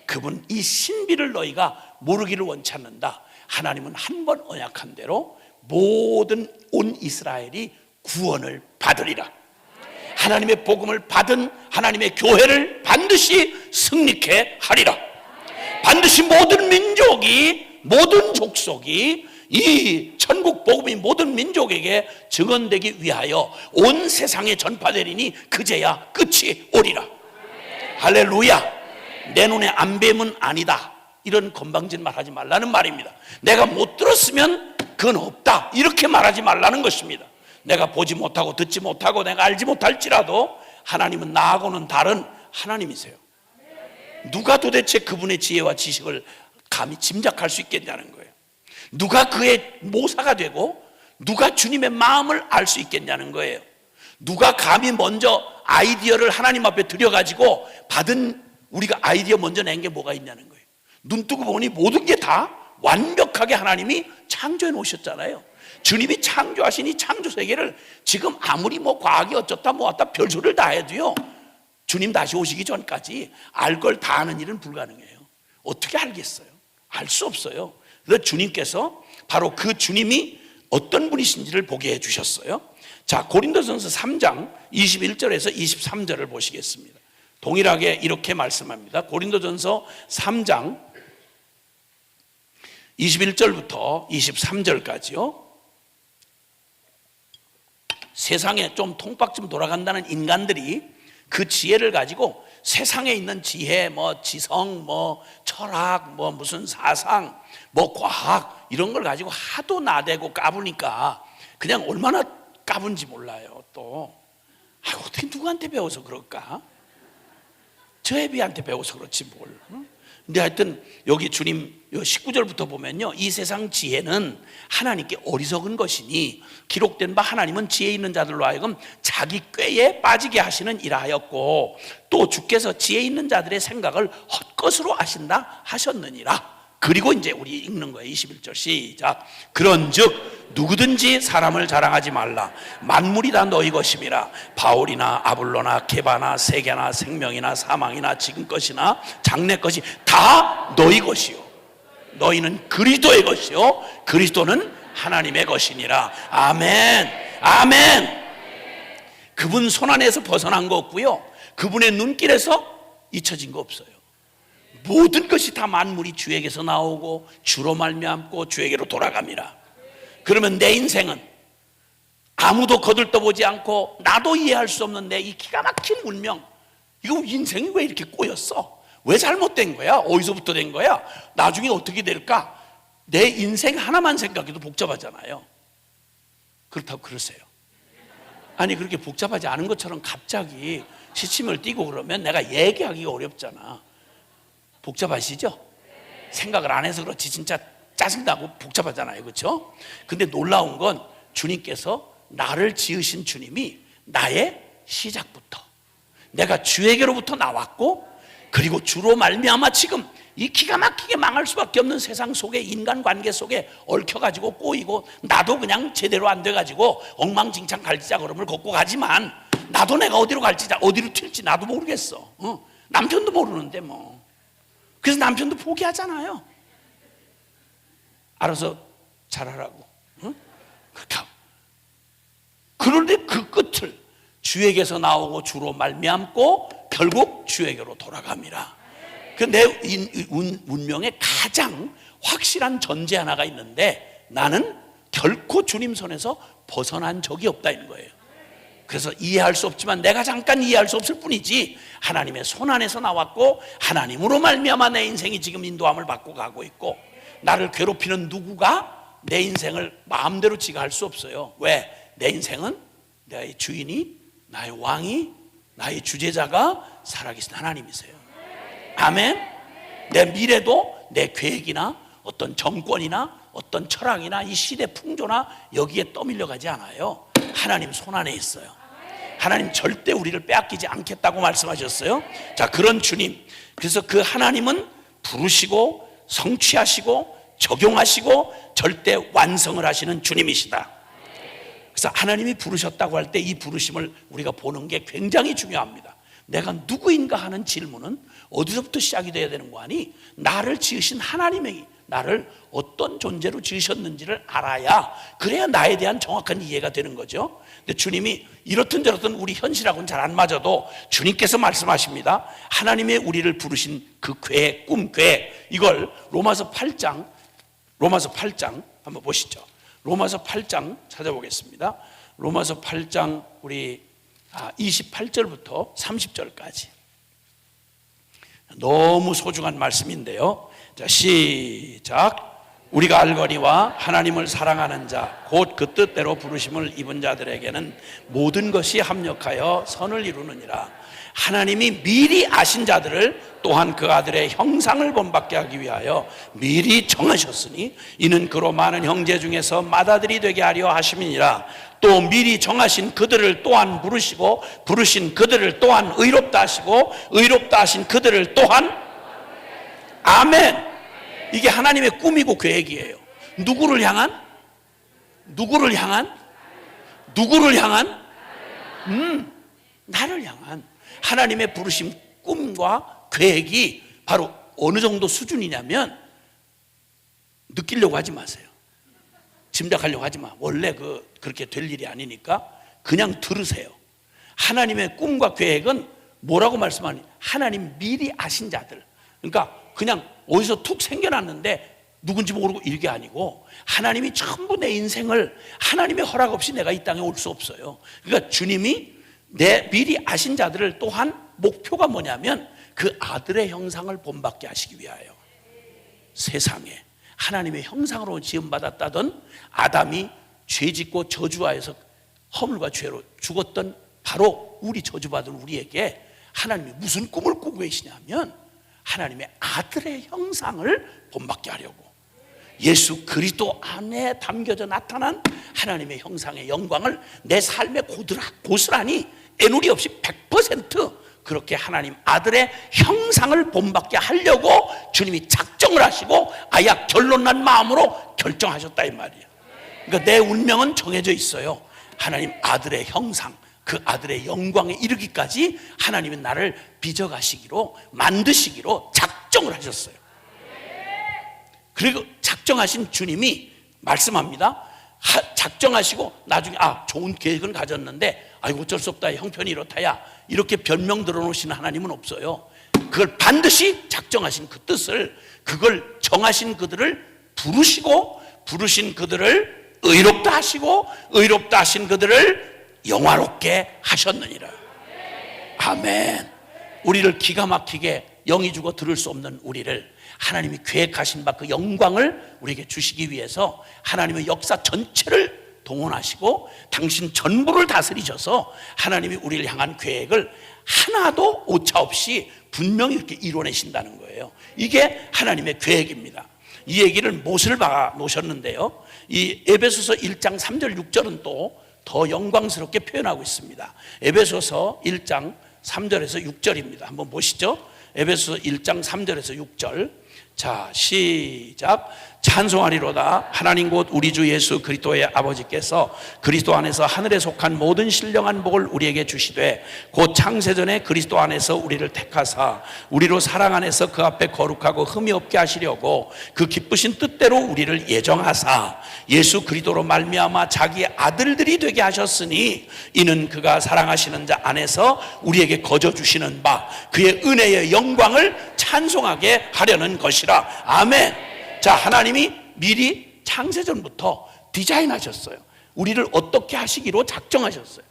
그분, 이 신비를 너희가 모르기를 원치 않는다. 하나님은 한 번 언약한 대로 모든 온 이스라엘이 구원을 받으리라. 하나님의 복음을 받은 하나님의 교회를 반드시 승리케 하리라. 반드시 모든 민족이, 모든 족속이 이 천국 복음이 모든 민족에게 증언되기 위하여 온 세상에 전파되리니 그제야 끝이 오리라. 할렐루야. 내 눈에 안 뵈면 아니다, 이런 건방진 말 하지 말라는 말입니다. 내가 못 들었으면 그건 없다, 이렇게 말하지 말라는 것입니다. 내가 보지 못하고 듣지 못하고 내가 알지 못할지라도 하나님은 나하고는 다른 하나님이세요. 누가 도대체 그분의 지혜와 지식을 감히 짐작할 수 있겠냐는 거예요. 누가 그의 모사가 되고 누가 주님의 마음을 알 수 있겠냐는 거예요. 누가 감히 먼저 아이디어를 하나님 앞에 들여가지고 받은, 우리가 아이디어 먼저 낸 게 뭐가 있냐는 거예요. 눈 뜨고 보니 모든 게 다 완벽하게 하나님이 창조해 놓으셨잖아요. 주님이 창조하신 이 창조 세계를 지금 아무리 과학이 어쩌다 뭐었다 별소리를 다 해도요, 주님 다시 오시기 전까지 알 걸 다 아는 일은 불가능해요. 어떻게 알겠어요? 알 수 없어요. 그래서 주님께서 바로 그 주님이 어떤 분이신지를 보게 해주셨어요. 자, 고린도전서 3장 21절에서 23절을 보시겠습니다. 동일하게 이렇게 말씀합니다. 고린도전서 3장 21절부터 23절까지요. 세상에 좀 통박 좀 돌아간다는 인간들이 그 지혜를 가지고 세상에 있는 지혜, 지성, 철학, 무슨 사상, 과학, 이런 걸 가지고 하도 나대고 까부니까 그냥 얼마나 까분지 몰라요. 또 어떻게 누구한테 배워서 그럴까? 저 애비한테 배워서 그렇지 뭘. 근데 하여튼 여기 주님 19절부터 보면요, 이 세상 지혜는 하나님께 어리석은 것이니 기록된 바 하나님은 지혜 있는 자들로 하여금 자기 꾀에 빠지게 하시는 이라 하였고, 또 주께서 지혜 있는 자들의 생각을 헛것으로 하신다 하셨느니라. 그리고 이제 우리 읽는 거예요. 21절 시작. 그런즉 누구든지 사람을 자랑하지 말라. 만물이 다 너희 것임이라. 바울이나 아볼로나 게바나 세계나 생명이나 사망이나 지금 것이나 장래 것이 다 너희 것이요, 너희는 그리스도의 것이요 그리스도는 하나님의 것이니라. 아멘. 아멘. 그분 손안에서 벗어난 거 없고요, 그분의 눈길에서 잊혀진 거 없어요. 모든 것이 다 만물이 주에게서 나오고 주로 말미암고 주에게로 돌아갑니다. 그러면 내 인생은 아무도 거들떠보지 않고 나도 이해할 수 없는 내 이 기가 막힌 운명, 이거 인생이 왜 이렇게 꼬였어? 왜 잘못된 거야? 어디서부터 된 거야? 나중에 어떻게 될까? 내 인생 하나만 생각해도 복잡하잖아요. 그렇다고 그러세요. 아니, 그렇게 복잡하지 않은 것처럼 갑자기 시침을 띄고 그러면 내가 얘기하기가 어렵잖아. 복잡하시죠? 생각을 안 해서 그렇지 진짜 짜증나고 복잡하잖아요. 그렇죠? 근데 놀라운 건 주님께서, 나를 지으신 주님이 나의 시작부터, 내가 주에게로부터 나왔고, 그리고 주로 말미암아 지금 이 기가 막히게 망할 수밖에 없는 세상 속에, 인간관계 속에 얽혀가지고 꼬이고, 나도 그냥 제대로 안 돼가지고 엉망진창 갈지자걸음을 걷고 가지만, 나도 내가 어디로 갈지, 어디로 튈지 나도 모르겠어. 남편도 모르는데 그래서 남편도 포기하잖아요. 알아서 잘하라고. 그런데 그 끝을 주에게서 나오고 주로 말미암고 결국 주에게로 돌아갑니다. 그 내 운명에 가장 확실한 전제 하나가 있는데, 나는 결코 주님 손에서 벗어난 적이 없다는 거예요. 그래서 이해할 수 없지만, 내가 잠깐 이해할 수 없을 뿐이지 하나님의 손 안에서 나왔고, 하나님으로 말미암아 내 인생이 지금 인도함을 받고 가고 있고, 나를 괴롭히는 누구가 내 인생을 마음대로 지가 할 수 없어요. 왜? 내 인생은 나의 주인이, 나의 왕이, 나의 주제자가 살아계신 하나님이세요. 아멘. 내 미래도 내 계획이나 어떤 정권이나 어떤 철학이나 이 시대 풍조나 여기에 떠밀려 가지 않아요. 하나님 손 안에 있어요. 하나님 절대 우리를 빼앗기지 않겠다고 말씀하셨어요. 자, 그런 주님, 그래서 그 하나님은 부르시고 성취하시고 적용하시고 절대 완성을 하시는 주님이시다. 그래서 하나님이 부르셨다고 할 때 이 부르심을 우리가 보는 게 굉장히 중요합니다. 내가 누구인가 하는 질문은 어디서부터 시작이 돼야 되는 거 아니? 나를 지으신 하나님이 나를 어떤 존재로 지으셨는지를 알아야, 그래야 나에 대한 정확한 이해가 되는 거죠. 근데 주님이 이렇든 저렇든 우리 현실하고는 잘 안 맞아도 주님께서 말씀하십니다. 하나님의 우리를 부르신 그 계획, 꿈, 계획, 이걸 로마서 8장 한번 보시죠. 로마서 8장 찾아보겠습니다. 로마서 8장 우리 28절부터 30절까지 너무 소중한 말씀인데요. 자, 시작. 우리가 알거니와 하나님을 사랑하는 자 곧 그 뜻대로 부르심을 입은 자들에게는 모든 것이 합력하여 선을 이루느니라. 하나님이 미리 아신 자들을 또한 그 아들의 형상을 본받게 하기 위하여 미리 정하셨으니 이는 그로 많은 형제 중에서 맏아들이 되게 하려 하심이니라. 또 미리 정하신 그들을 또한 부르시고 부르신 그들을 또한 의롭다 하시고 의롭다 하신 그들을 또한, 아멘. 이게 하나님의 꿈이고 계획이에요. 누구를 향한? 누구를 향한? 누구를 향한? 나를 향한. 하나님의 부르심, 꿈과 계획이 바로 어느 정도 수준이냐면, 느끼려고 하지 마세요. 짐작하려고 하지 마. 원래 그렇게 될 일이 아니니까 그냥 들으세요. 하나님의 꿈과 계획은 뭐라고 말씀하니? 하나님 미리 아신 자들. 그러니까 그냥 어디서 툭 생겨났는데 누군지 모르고 이게 아니고, 하나님이 전부 내 인생을, 하나님의 허락 없이 내가 이 땅에 올 수 없어요. 그러니까 주님이 미리 아신 자들을 또한 목표가 뭐냐면 그 아들의 형상을 본받게 하시기 위하여 세상에 하나님의 형상으로 지음받았다던 아담이 죄짓고 저주하여서 허물과 죄로 죽었던 바로 우리 저주받은 우리에게 하나님이 무슨 꿈을 꾸고 계시냐면 하나님의 아들의 형상을 본받게 하려고, 예수 그리스도 안에 담겨져 나타난 하나님의 형상의 영광을 내 삶에 고스란히 애누리 없이 100% 그렇게 하나님 아들의 형상을 본받게 하려고 주님이 작정을 하시고 아야 결론난 마음으로 결정하셨다 이 말이에요. 그러니까 내 운명은 정해져 있어요. 하나님 아들의 형상, 그 아들의 영광에 이르기까지 하나님은 나를 빚어가시기로, 만드시기로 작정을 하셨어요. 그리고 작정하신 주님이 말씀합니다. 작정하시고 나중에 좋은 계획은 가졌는데 아이고 어쩔 수 없다, 형편이 이렇다야, 이렇게 변명 들어놓으시는 하나님은 없어요. 그걸 반드시 작정하신 그 뜻을, 그걸 정하신 그들을 부르시고 부르신 그들을 의롭다 하시고 의롭다 하신 그들을 영화롭게 하셨느니라. 아멘. 우리를 기가 막히게 영이 주고 들을 수 없는 우리를 하나님이 계획하신 바 그 영광을 우리에게 주시기 위해서 하나님의 역사 전체를 동원하시고 당신 전부를 다스리셔서 하나님이 우리를 향한 계획을 하나도 오차 없이 분명히 이렇게 이뤄내신다는 거예요. 이게 하나님의 계획입니다. 이 얘기를 못을 박아 놓으셨는데요, 이 에베소서 1장 3절 6절은 또 더 영광스럽게 표현하고 있습니다. 에베소서 1장 3절에서 6절입니다. 한번 보시죠. 에베소서 1장 3절에서 6절. 자, 시작. 찬송하리로다. 하나님 곧 우리 주 예수 그리스도의 아버지께서 그리스도 안에서 하늘에 속한 모든 신령한 복을 우리에게 주시되 곧 창세전에 그리스도 안에서 우리를 택하사 우리로 사랑 안에서 그 앞에 거룩하고 흠이 없게 하시려고 그 기쁘신 뜻대로 우리를 예정하사 예수 그리스도로 말미암아 자기의 아들들이 되게 하셨으니 이는 그가 사랑하시는 자 안에서 우리에게 거저 주시는 바 그의 은혜의 영광을 찬송하게 하려는 것이라. 아멘. 자, 하나님이 미리 창세전부터 디자인하셨어요. 우리를 어떻게 하시기로 작정하셨어요.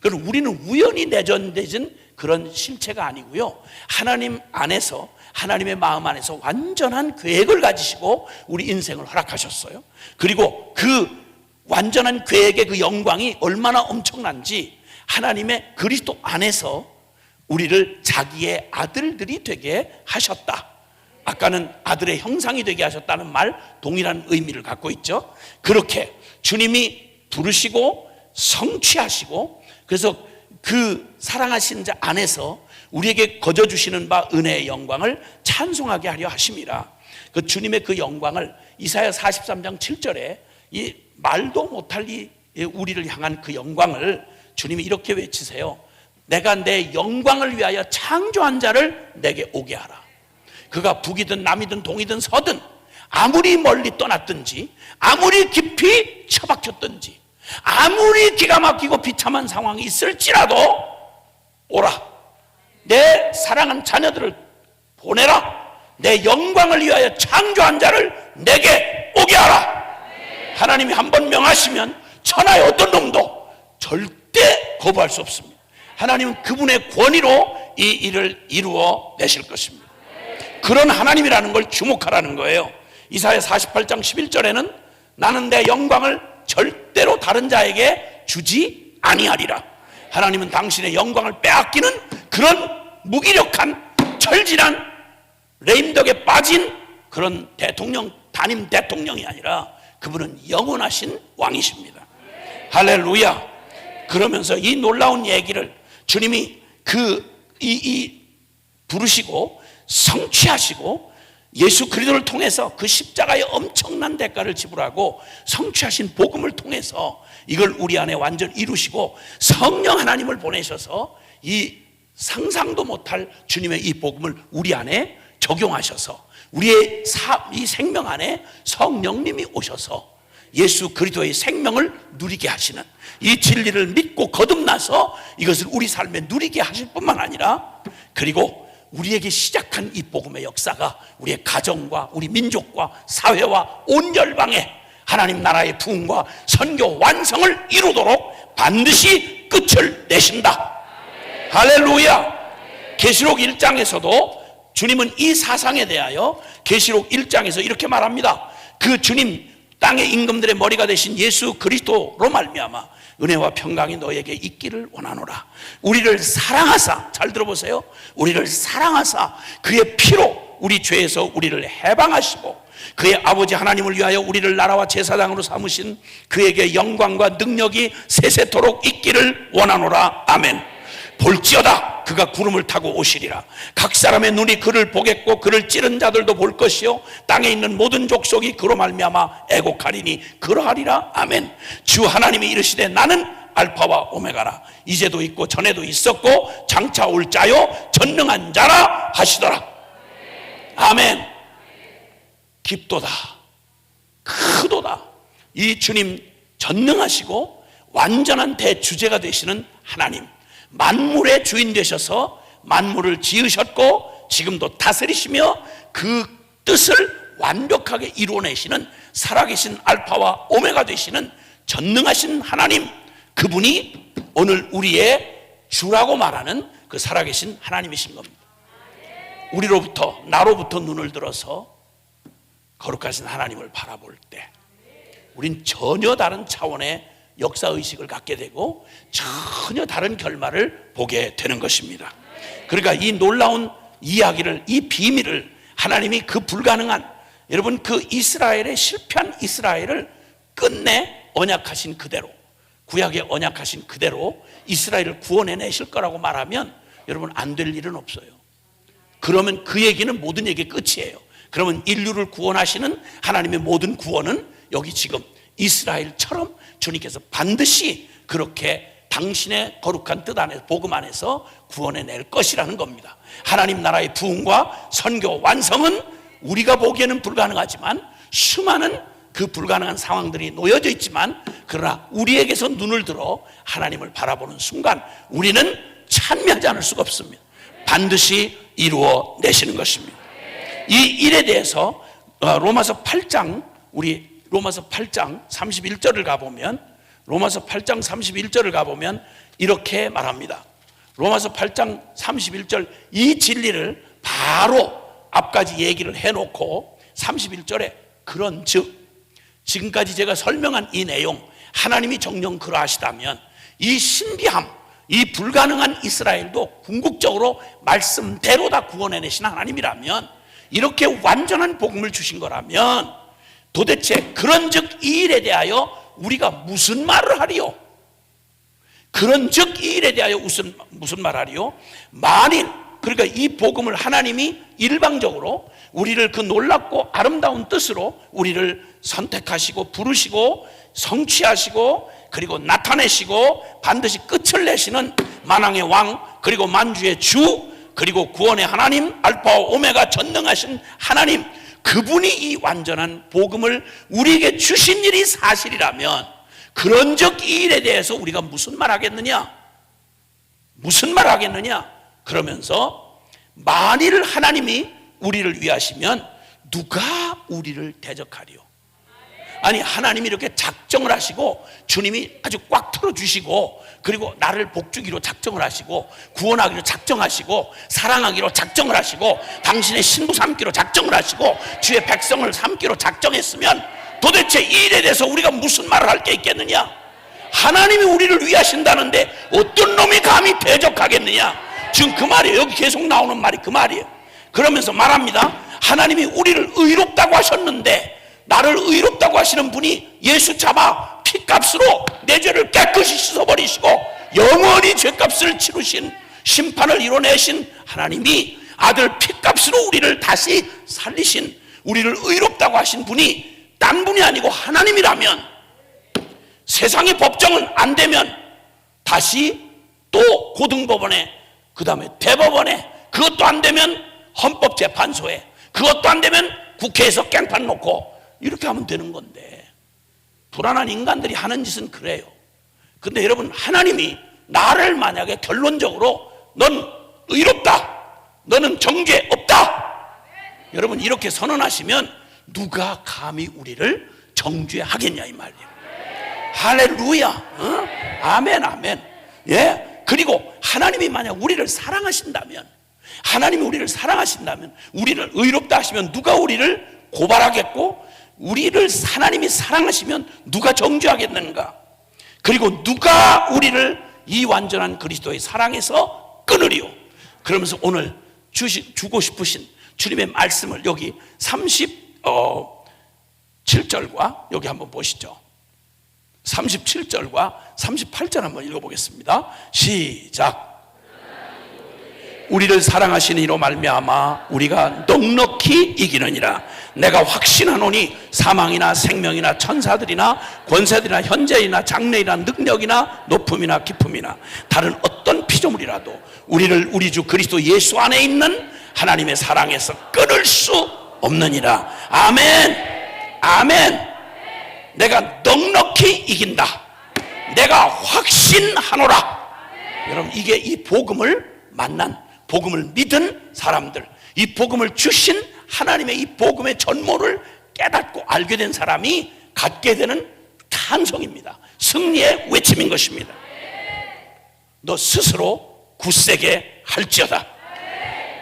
그럼 우리는 우연히 내전되진 그런 실체가 아니고요, 하나님 안에서, 하나님의 마음 안에서 완전한 계획을 가지시고 우리 인생을 허락하셨어요. 그리고 그 완전한 계획의 그 영광이 얼마나 엄청난지 하나님의 그리스도 안에서 우리를 자기의 아들들이 되게 하셨다. 아까는 아들의 형상이 되게 하셨다는 말 동일한 의미를 갖고 있죠. 그렇게 주님이 부르시고 성취하시고, 그래서 그 사랑하신 자 안에서 우리에게 거저 주시는 바 은혜의 영광을 찬송하게 하려 하심이라. 그 주님의 그 영광을 이사야 43장 7절에 이 말도 못할 이 우리를 향한 그 영광을 주님이 이렇게 외치세요. 내가 내 영광을 위하여 창조한 자를 내게 오게 하라. 그가 북이든 남이든 동이든 서든 아무리 멀리 떠났든지 아무리 깊이 처박혔든지 아무리 기가 막히고 비참한 상황이 있을지라도 오라. 내 사랑한 자녀들을 보내라. 내 영광을 위하여 창조한 자를 내게 오게 하라. 하나님이 한번 명하시면 천하의 어떤 놈도 절대 거부할 수 없습니다. 하나님은 그분의 권위로 이 일을 이루어 내실 것입니다. 그런 하나님이라는 걸 주목하라는 거예요. 이사야 48장 11절에는 나는 내 영광을 절대로 다른 자에게 주지 아니하리라. 하나님은 당신의 영광을 빼앗기는 그런 무기력한 철진한 레임덕에 빠진 그런 대통령, 단임 대통령이 아니라 그분은 영원하신 왕이십니다. 할렐루야. 그러면서 이 놀라운 얘기를 주님이 부르시고 성취하시고 예수 그리스도를 통해서 그 십자가의 엄청난 대가를 지불하고 성취하신 복음을 통해서 이걸 우리 안에 완전 이루시고 성령 하나님을 보내셔서 이 상상도 못할 주님의 이 복음을 우리 안에 적용하셔서 우리의 이 생명 안에 성령님이 오셔서 예수 그리스도의 생명을 누리게 하시는, 이 진리를 믿고 거듭나서 이것을 우리 삶에 누리게 하실 뿐만 아니라, 그리고 우리에게 시작한 이 복음의 역사가 우리의 가정과 우리 민족과 사회와 온 열방에 하나님 나라의 부흥과 선교 완성을 이루도록 반드시 끝을 내신다. 할렐루야. 계시록 1장에서도 주님은 이 사상에 대하여 계시록 1장에서 이렇게 말합니다. 그 주님 땅의 임금들의 머리가 되신 예수 그리스도로 말미암아 은혜와 평강이 너에게 있기를 원하노라. 우리를 사랑하사, 잘 들어보세요, 우리를 사랑하사 그의 피로 우리 죄에서 우리를 해방하시고 그의 아버지 하나님을 위하여 우리를 나라와 제사장으로 삼으신 그에게 영광과 능력이 세세토록 있기를 원하노라. 아멘. 볼지어다 그가 구름을 타고 오시리라. 각 사람의 눈이 그를 보겠고 그를 찌른 자들도 볼 것이요 땅에 있는 모든 족속이 그로 말미암아 애곡하리니 그러하리라. 아멘. 주 하나님이 이르시되 나는 알파와 오메가라. 이제도 있고 전에도 있었고 장차 올 자요 전능한 자라 하시더라. 아멘. 깊도다 크도다. 이 주님 전능하시고 완전한 대주제가 되시는 하나님, 만물의 주인 되셔서 만물을 지으셨고 지금도 다스리시며 그 뜻을 완벽하게 이루어내시는 살아계신 알파와 오메가 되시는 전능하신 하나님, 그분이 오늘 우리의 주라고 말하는 그 살아계신 하나님이신 겁니다. 우리로부터, 나로부터 눈을 들어서 거룩하신 하나님을 바라볼 때 우린 전혀 다른 차원의 역사의식을 갖게 되고 전혀 다른 결말을 보게 되는 것입니다. 그러니까 이 놀라운 이야기를, 이 비밀을 하나님이 그 불가능한, 여러분 그 이스라엘의 실패한 이스라엘을 끝내 언약하신 그대로, 구약에 언약하신 그대로 이스라엘을 구원해내실 거라고 말하면 여러분 안 될 일은 없어요. 그러면 그 얘기는 모든 얘기 끝이에요. 그러면 인류를 구원하시는 하나님의 모든 구원은 여기 지금 이스라엘처럼 주님께서 반드시 그렇게 당신의 거룩한 뜻 안에서, 복음 안에서 구원해낼 것이라는 겁니다. 하나님 나라의 부흥과 선교 완성은 우리가 보기에는 불가능하지만, 수많은 그 불가능한 상황들이 놓여져 있지만, 그러나 우리에게서 눈을 들어 하나님을 바라보는 순간 우리는 찬미하지 않을 수가 없습니다. 반드시 이루어 내시는 것입니다. 이 일에 대해서 로마서 8장, 우리 로마서 8장 31절을 가보면, 로마서 8장 31절을 가보면 이렇게 말합니다. 로마서 8장 31절, 이 진리를 바로 앞까지 얘기를 해놓고 31절에 그런즉, 지금까지 제가 설명한 이 내용, 하나님이 정녕 그러하시다면 이 신비함, 이 불가능한 이스라엘도 궁극적으로 말씀대로 다 구원해내신 하나님이라면, 이렇게 완전한 복음을 주신 거라면 도대체 그런즉 이 일에 대하여 우리가 무슨 말을 하리요? 그런즉 이 일에 대하여 무슨 말하리요? 만일, 그러니까 이 복음을 하나님이 일방적으로 우리를 그 놀랍고 아름다운 뜻으로 우리를 선택하시고 부르시고 성취하시고 그리고 나타내시고 반드시 끝을 내시는 만왕의 왕, 그리고 만주의 주, 그리고 구원의 하나님, 알파와 오메가 전능하신 하나님, 그분이 이 완전한 복음을 우리에게 주신 일이 사실이라면, 그런즉 이 일에 대해서 우리가 무슨 말 하겠느냐? 무슨 말 하겠느냐? 그러면서 만일 하나님이 우리를 위하시면 누가 우리를 대적하리요? 아니, 하나님이 이렇게 작정을 하시고 주님이 아주 꽉 틀어주시고, 그리고 나를 복주기로 작정을 하시고 구원하기로 작정하시고 사랑하기로 작정을 하시고 당신의 신부 삼기로 작정을 하시고 주의 백성을 삼기로 작정했으면 도대체 이 일에 대해서 우리가 무슨 말을 할 게 있겠느냐? 하나님이 우리를 위하신다는데 어떤 놈이 감히 대적하겠느냐? 지금 그 말이에요. 여기 계속 나오는 말이 그 말이에요. 그러면서 말합니다. 하나님이 우리를 의롭다고 하셨는데, 나를 의롭다고 하시는 분이 예수 잡아 피값으로 내 죄를 깨끗이 씻어버리시고 영원히 죄값을 치르신, 심판을 이뤄내신 하나님이 아들 피값으로 우리를 다시 살리신, 우리를 의롭다고 하신 분이 딴 분이 아니고 하나님이라면, 세상의 법정은 안 되면 다시 또 고등법원에, 그 다음에 대법원에, 그것도 안 되면 헌법재판소에, 그것도 안 되면 국회에서 깽판 놓고 이렇게 하면 되는 건데, 불안한 인간들이 하는 짓은 그래요. 근데 여러분, 하나님이 나를 만약에 결론적으로 넌 의롭다, 너는 정죄 없다, 여러분 이렇게 선언하시면 누가 감히 우리를 정죄하겠냐 이 말이에요. 할렐루야. 어? 아멘 아멘. 예. 그리고 하나님이 만약 우리를 사랑하신다면, 하나님이 우리를 사랑하신다면, 우리를 의롭다 하시면 누가 우리를 고발하겠고, 우리를 하나님이 사랑하시면 누가 정죄하겠는가? 그리고 누가 우리를 이 완전한 그리스도의 사랑에서 끊으리요? 그러면서 오늘 주고 싶으신 주님의 말씀을 여기 37절과 여기 한번 보시죠. 37절과 38절 한번 읽어보겠습니다. 시작. 우리를 사랑하시는 이로 말미암아 우리가 넉넉히 이기느니라. 내가 확신하노니 사망이나 생명이나 천사들이나 권세들이나 현재이나 장래이나 능력이나 높음이나 깊음이나 다른 어떤 피조물이라도 우리를 우리 주 그리스도 예수 안에 있는 하나님의 사랑에서 끊을 수 없느니라. 아멘 아멘. 내가 넉넉히 이긴다. 내가 확신하노라. 여러분, 이게 이 복음을 만난, 복음을 믿은 사람들, 이 복음을 주신 하나님의 이 복음의 전모를 깨닫고 알게 된 사람이 갖게 되는 탄성입니다. 승리의 외침인 것입니다. 너 스스로 굳세게 할지어다.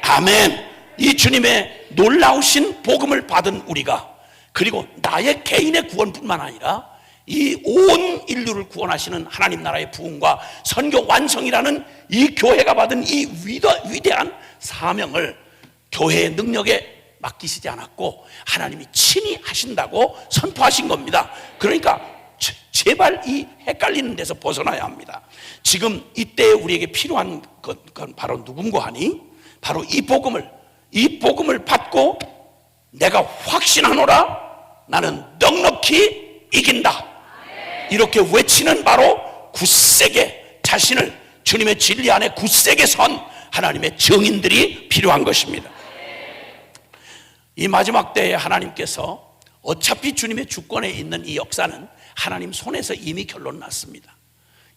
아멘. 이 주님의 놀라우신 복음을 받은 우리가, 그리고 나의 개인의 구원뿐만 아니라 이 온 인류를 구원하시는 하나님 나라의 부흥과 선교 완성이라는 이 교회가 받은 이 위대한 사명을 교회의 능력에 맡기시지 않았고 하나님이 친히 하신다고 선포하신 겁니다. 그러니까 제발 이 헷갈리는 데서 벗어나야 합니다. 지금 이때 우리에게 필요한 건 바로 누군가 하니? 바로 이 복음을 받고 내가 확신하노라 나는 넉넉히 이긴다. 이렇게 외치는 바로 굳세게 자신을 주님의 진리 안에 굳세게 선 하나님의 증인들이 필요한 것입니다. 이 마지막 때에 하나님께서 어차피 주님의 주권에 있는 이 역사는 하나님 손에서 이미 결론 났습니다.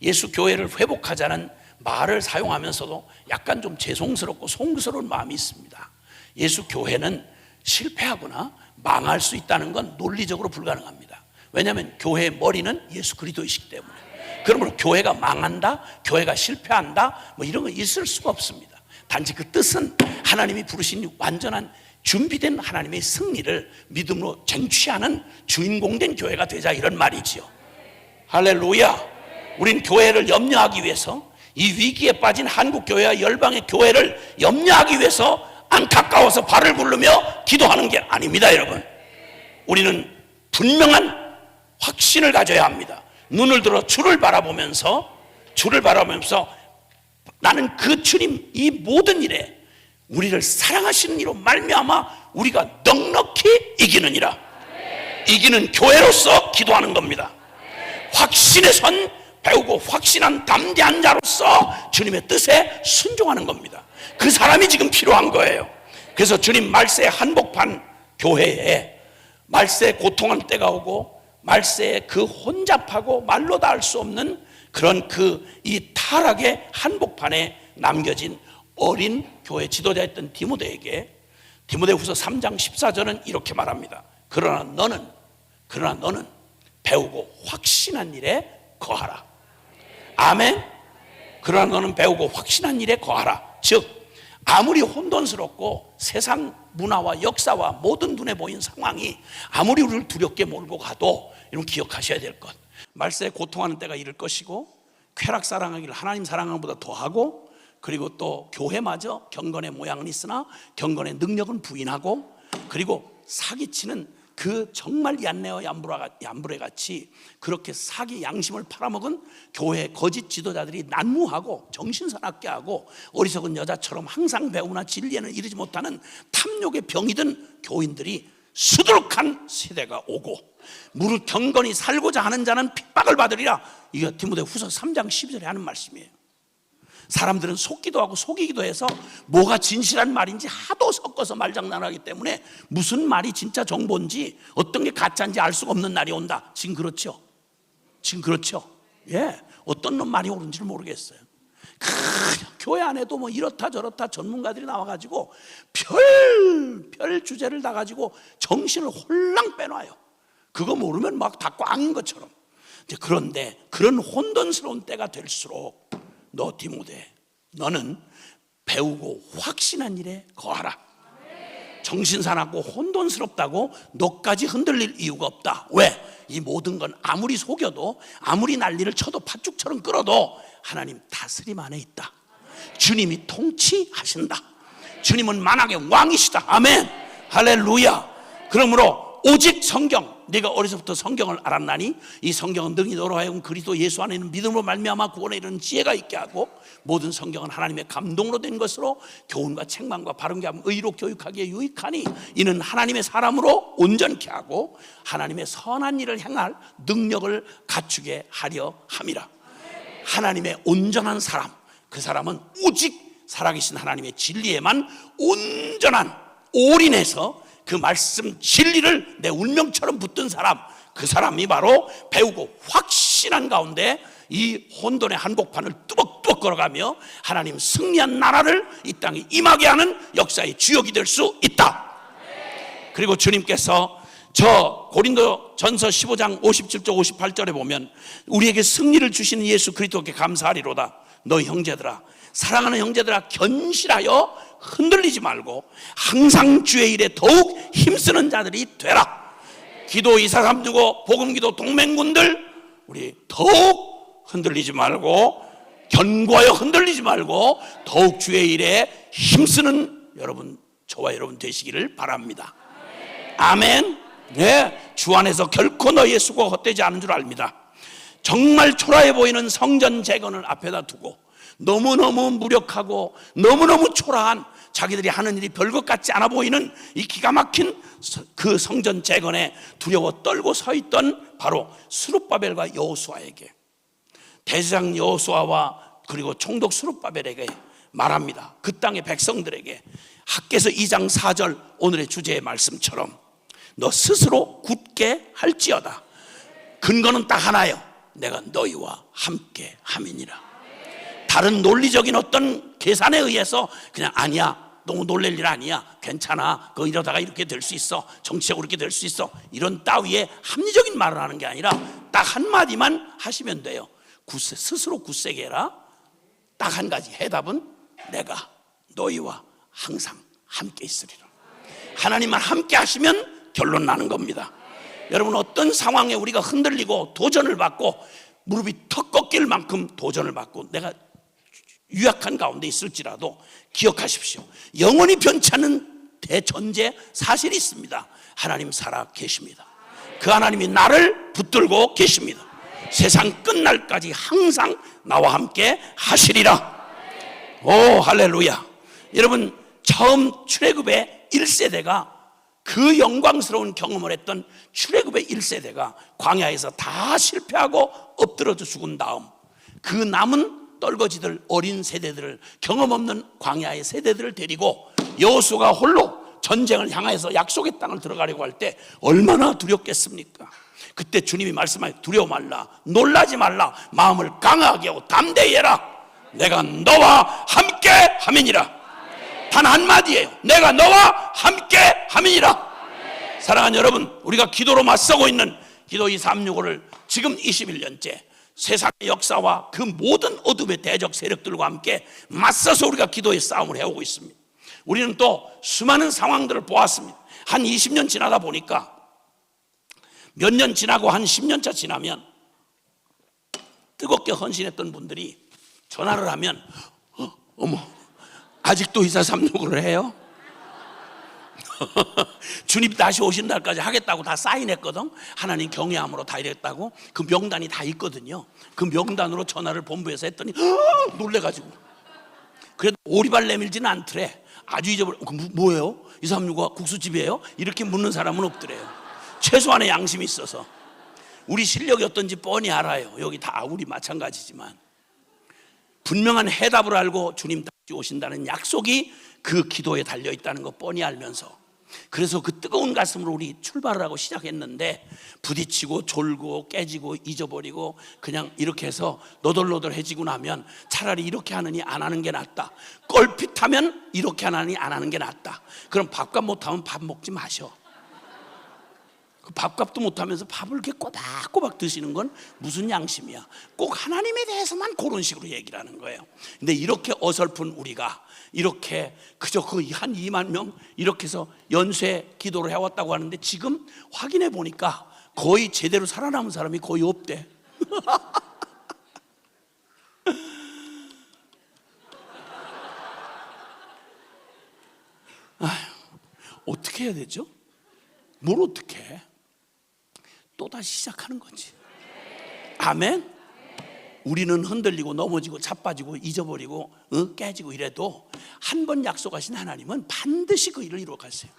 예수 교회를 회복하자는 말을 사용하면서도 약간 좀 죄송스럽고 송구스러운 마음이 있습니다. 예수 교회는 실패하거나 망할 수 있다는 건 논리적으로 불가능합니다. 왜냐하면 교회의 머리는 예수 그리스도이시기 때문에. 그러므로 교회가 망한다, 교회가 실패한다, 뭐 이런 거 있을 수가 없습니다. 단지 그 뜻은 하나님이 부르신 완전한 준비된 하나님의 승리를 믿음으로 쟁취하는 주인공된 교회가 되자, 이런 말이지요. 할렐루야. 우린 교회를 염려하기 위해서, 이 위기에 빠진 한국 교회와 열방의 교회를 염려하기 위해서 안타까워서 발을 굴르며 기도하는 게 아닙니다. 여러분, 우리는 분명한 확신을 가져야 합니다. 눈을 들어 주를 바라보면서 나는 그 주님 이 모든 일에 우리를 사랑하시는 이로 말미암아 우리가 넉넉히 이기느니라. 이기는 교회로서 기도하는 겁니다. 확신의 선 배우고 확신한 담대한 자로서 주님의 뜻에 순종하는 겁니다. 그 사람이 지금 필요한 거예요. 그래서 주님 말세의 한복판 교회에 말세의 고통한 때가 오고 말세의 그 혼잡하고 말로 다 할 수 없는 그런 이 타락의 한복판에 남겨진 어린 교회 지도자였던 디모데에게 디모데후서 3장 14절은 이렇게 말합니다. 그러나 너는 배우고 확신한 일에 거하라. 아멘. 그러나 너는 배우고 확신한 일에 거하라. 즉 아무리 혼돈스럽고 세상 문화와 역사와 모든 눈에 보이는 상황이 아무리 우리를 두렵게 몰고 가도 이런 기억하셔야 될 것, 말세에 고통하는 때가 이를 것이고 쾌락 사랑하기를 하나님 사랑하는 것보다 더하고, 그리고 또 교회마저 경건의 모양은 있으나 경건의 능력은 부인하고, 그리고 사기치는 그 정말 얀네와 얀브레 같이 그렇게 사기 양심을 팔아먹은 교회 거짓 지도자들이 난무하고 정신사납게 하고 어리석은 여자처럼 항상 배우나 진리에는 이르지 못하는 탐욕의 병이 든 교인들이 수두룩한 세대가 오고, 무릇 경건히 살고자 하는 자는 핍박을 받으리라. 이게 디모데후서 3장 12절에 하는 말씀이에요. 사람들은 속기도 하고 속이기도 해서 뭐가 진실한 말인지 하도 섞어서 말장난하기 때문에 무슨 말이 진짜 정보인지 어떤 게 가짜인지 알 수가 없는 날이 온다. 지금 그렇죠? 예, 어떤 놈 말이 옳은지를 모르겠어요. 교회 안에도 뭐 이렇다 저렇다 전문가들이 나와가지고 별 주제를 다 가지고 정신을 홀랑 빼놔요. 그거 모르면 막 다 꽝인 것처럼. 그런데 그런 혼돈스러운 때가 될수록 너 디모데, 너는 배우고 확신한 일에 거하라. 정신사납고 혼돈스럽다고 너까지 흔들릴 이유가 없다. 왜? 이 모든 건 아무리 속여도 아무리 난리를 쳐도 팥죽처럼 끌어도 하나님 다스림 안에 있다. 주님이 통치하신다. 주님은 만왕의 왕이시다. 아멘. 할렐루야. 그러므로 오직 성경, 네가 어려서부터 성경을 알았나니 이 성경은 능히 너로 하여금 그리스도 예수 안에 있는 믿음으로 말미암아 구원에 이르는 지혜가 있게 하고, 모든 성경은 하나님의 감동으로 된 것으로 교훈과 책망과 바른게 하면 의로 교육하기에 유익하니 이는 하나님의 사람으로 온전케 하고 하나님의 선한 일을 행할 능력을 갖추게 하려 함이라. 하나님의 온전한 사람, 그 사람은 오직 살아계신 하나님의 진리에만 온전한 올인해서 그 말씀 진리를 내 운명처럼 붙든 사람, 그 사람이 바로 배우고 확신한 가운데 이 혼돈의 한복판을 뚜벅뚜벅 걸어가며 하나님 승리한 나라를 이 땅에 임하게 하는 역사의 주역이 될 수 있다. 그리고 주님께서 저 고린도 전서 15장 57절 58절에 보면 우리에게 승리를 주시는 예수 그리스도께 감사하리로다. 너희 형제들아, 사랑하는 형제들아, 견실하여 흔들리지 말고 항상 주의 일에 더욱 힘쓰는 자들이 되라. 기도 이사 삼두고 복음기도 동맹군들, 우리 더욱 흔들리지 말고 견고하여 흔들리지 말고 더욱 주의 일에 힘쓰는 여러분, 저와 여러분 되시기를 바랍니다. 아멘. 네, 주 안에서 결코 너희의 수고가 헛되지 않은 줄 압니다. 정말 초라해 보이는 성전 재건을 앞에다 두고 너무너무 무력하고 너무너무 초라한 자기들이 하는 일이 별것 같지 않아 보이는 이 기가 막힌 그 성전 재건에 두려워 떨고 서 있던 바로 스룹바벨과 여호수아에게, 대제사장 여호수아와 그리고 총독 스룹바벨에게 말합니다. 그 땅의 백성들에게 학개서 2장 4절 오늘의 주제의 말씀처럼 너 스스로 굳게 할지어다. 근거는 딱 하나요. 내가 너희와 함께 함이니라. 다른 논리적인 어떤 계산에 의해서 그냥 아니야, 너무 놀랄 일 아니야, 괜찮아, 그거 이러다가 이렇게 될 수 있어, 정치적으로 이렇게 될 수 있어, 이런 따위의 합리적인 말을 하는 게 아니라 딱 한마디만 하시면 돼요. 스스로 굳세게 해라. 딱 한 가지 해답은 내가 너희와 항상 함께 있으리라. 하나님만 함께 하시면 결론 나는 겁니다. 여러분, 어떤 상황에 우리가 흔들리고 도전을 받고 무릎이 턱 꺾일 만큼 도전을 받고 내가 유약한 가운데 있을지라도 기억하십시오. 영원히 변치 않는 대전제 사실이 있습니다. 하나님 살아 계십니다. 그 하나님이 나를 붙들고 계십니다. 세상 끝날까지 항상 나와 함께 하시리라. 오, 할렐루야. 여러분, 처음 출애굽의 1세대가 그 영광스러운 경험을 했던 출애굽의 1세대가 광야에서 다 실패하고 엎드러져 죽은 다음 그 남은 떨거지들, 어린 세대들을, 경험 없는 광야의 세대들을 데리고 여호수아가 홀로 전쟁을 향해서 약속의 땅을 들어가려고 할 때 얼마나 두렵겠습니까? 그때 주님이 말씀하여 두려워 말라, 놀라지 말라, 마음을 강하게 하고 담대히 해라. 내가 너와 함께 함이니라. 단 한마디예요. 내가 너와 함께 함이니라. 사랑하는 여러분, 우리가 기도로 맞서고 있는 기도 2365를 지금 21년째 세상의 역사와 그 모든 어둠의 대적 세력들과 함께 맞서서 우리가 기도의 싸움을 해오고 있습니다. 우리는 또 수많은 상황들을 보았습니다. 한 20년 지나다 보니까 몇 년 지나고 한 10년 차 지나면 뜨겁게 헌신했던 분들이 전화를 하면 어머, 아직도 2436을 해요? 주님 다시 오신 날까지 하겠다고 다 사인했거든. 하나님 경외함으로 다 이랬다고. 그 명단이 다 있거든요. 그 명단으로 전화를 본부에서 했더니 놀래가지고, 그래도 오리발 내밀지는 않더래. 아주 잊어버려. 뭐예요? 2365가 국수집이에요? 이렇게 묻는 사람은 없더래요. 최소한의 양심이 있어서. 우리 실력이 어떤지 뻔히 알아요. 여기 다 우리 마찬가지지만 분명한 해답을 알고 주님 다시 오신다는 약속이 그 기도에 달려있다는 거 뻔히 알면서, 그래서 그 뜨거운 가슴으로 우리 출발을 하고 시작했는데 부딪히고 졸고 깨지고 잊어버리고 그냥 이렇게 해서 너덜너덜해지고 나면 차라리 이렇게 하느니 안 하는 게 낫다. 껄핏하면 이렇게 하느니 안 하는 게 낫다. 그럼 밥값 못하면 밥 먹지 마셔. 그 밥값도 못하면서 밥을 이렇게 꼬박꼬박 드시는 건 무슨 양심이야. 꼭 하나님에 대해서만 그런 식으로 얘기를 하는 거예요. 근데 이렇게 어설픈 우리가 이렇게 그저 그 한 2만 명 이렇게 해서 연쇄 기도를 해왔다고 하는데 지금 확인해 보니까 거의 제대로 살아남은 사람이 거의 없대. 아휴, 어떻게 해야 되죠? 뭘 어떻게 해? 또다시 시작하는 거지. 아멘? 우리는 흔들리고 넘어지고 자빠지고 잊어버리고 깨지고 이래도 한 번 약속하신 하나님은 반드시 그 일을 이루어 가세요.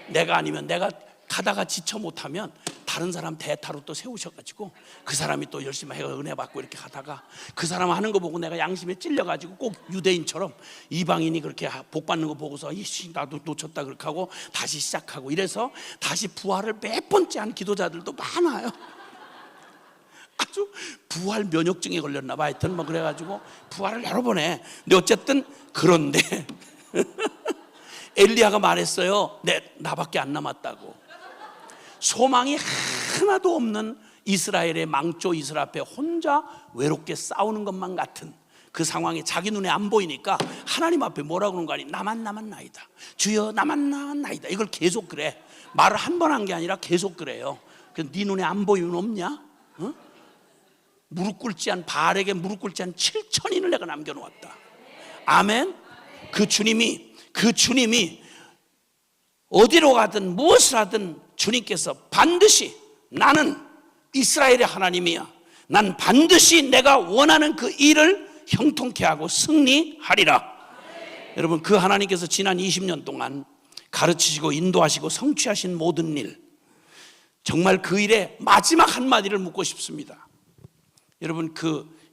내가 아니면 내가 가다가 지쳐 못하면 다른 사람 대타로 또 세우셔가지고 그 사람이 또 열심히 해가 은혜 받고 이렇게 가다가 그 사람 하는 거 보고 내가 양심에 찔려가지고 꼭 유대인처럼 이방인이 그렇게 복 받는 거 보고서 이씨 나도 놓쳤다 그렇게 하고 다시 시작하고 이래서 다시 부활을 몇 번째 한 기도자들도 많아요. 아주 부활 면역증에 걸렸나 봐. 하여튼 뭐 그래가지고 부활을 여러 번 해. 근데 어쨌든 그런데 엘리야가 말했어요. 나밖에 안 남았다고. 소망이 하나도 없는 이스라엘의 망조 이스라엘 앞에 혼자 외롭게 싸우는 것만 같은 그 상황이 자기 눈에 안 보이니까 하나님 앞에 뭐라고 그러는 거 아니? 나만 남았나이다. 주여 나만 남았나이다. 이걸 계속 그래. 말을 한 번 한 게 아니라 계속 그래요. 그래서 네 눈에 안 보이면 없냐? 어? 무릎 꿇지 않은 바알에게 무릎 꿇지 않은 7천인을 내가 남겨놓았다. 아멘. 그 주님이 어디로 가든 무엇을 하든 주님께서 반드시 나는 이스라엘의 하나님이야. 난 반드시 내가 원하는 그 일을 형통케 하고 승리하리라. 여러분, 그 하나님께서 지난 20년 동안 가르치시고 인도하시고 성취하신 모든 일, 정말 그 일의 마지막 한마디를 묻고 싶습니다. 여러분,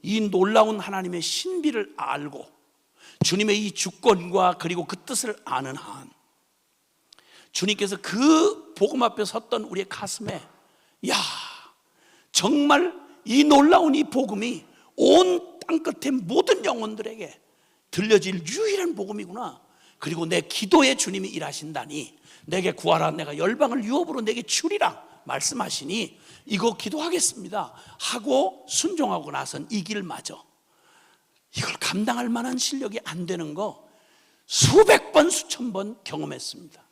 이 놀라운 하나님의 신비를 알고 주님의 이 주권과 그리고 그 뜻을 아는 한, 주님께서 그 복음 앞에 섰던 우리의 가슴에, 야, 정말 이 놀라운 이 복음이 온 땅끝의 모든 영혼들에게 들려질 유일한 복음이구나. 그리고 내 기도에 주님이 일하신다니, 내게 구하라, 내가 열방을 유업으로 내게 주리라 말씀하시니 이거 기도하겠습니다 하고 순종하고 나선 이 길마저, 이걸 감당할 만한 실력이 안 되는 거 수백 번 수천 번 경험했습니다.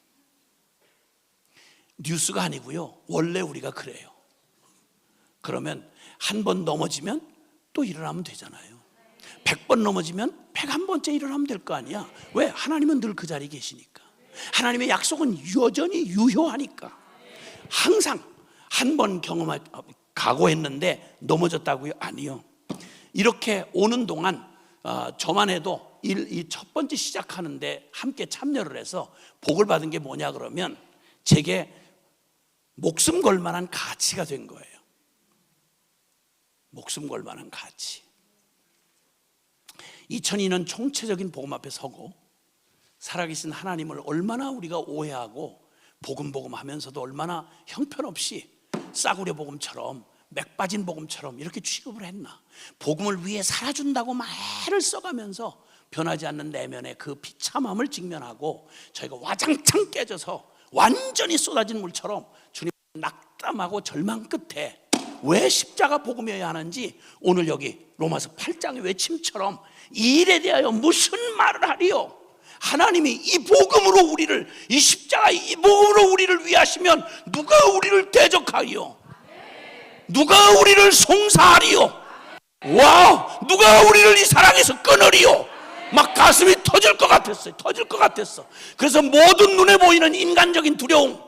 뉴스가 아니고요, 원래 우리가 그래요. 그러면 한 번 넘어지면 또 일어나면 되잖아요. 100번 넘어지면 101번째 일어나면 될 거 아니야. 왜? 하나님은 늘 그 자리에 계시니까. 하나님의 약속은 여전히 유효하니까. 항상 한 번 각오했는데 넘어졌다고요? 아니요. 이렇게 오는 동안 저만 해도 이 첫 번째 시작하는데 함께 참여를 해서 복을 받은 게 뭐냐 그러면, 제게 목숨 걸 만한 가치가 된 거예요. 목숨 걸 만한 가치. 2002년 총체적인 복음 앞에 서고 살아계신 하나님을 얼마나 우리가 오해하고 복음 하면서도 얼마나 형편없이 싸구려 복음처럼, 맥 빠진 복음처럼 이렇게 취급을 했나. 복음을 위해 살아준다고 말을 써가면서 변하지 않는 내면의 그 비참함을 직면하고 저희가 와장창 깨져서 완전히 쏟아진 물처럼 주님 낙담하고 절망 끝에 왜 십자가 복음이어야 하는지, 오늘 여기 로마서 8장의 외침처럼 이 일에 대하여 무슨 말을 하리요? 하나님이 이 복음으로 우리를, 이 십자가 이 복음으로 우리를 위하시면 누가 우리를 대적하리요? 누가 우리를 송사하리요? 와, 누가 우리를 이 사랑에서 끊으리요? 막 가슴이 터질 것 같았어요. 터질 것 같았어. 그래서 모든 눈에 보이는 인간적인 두려움,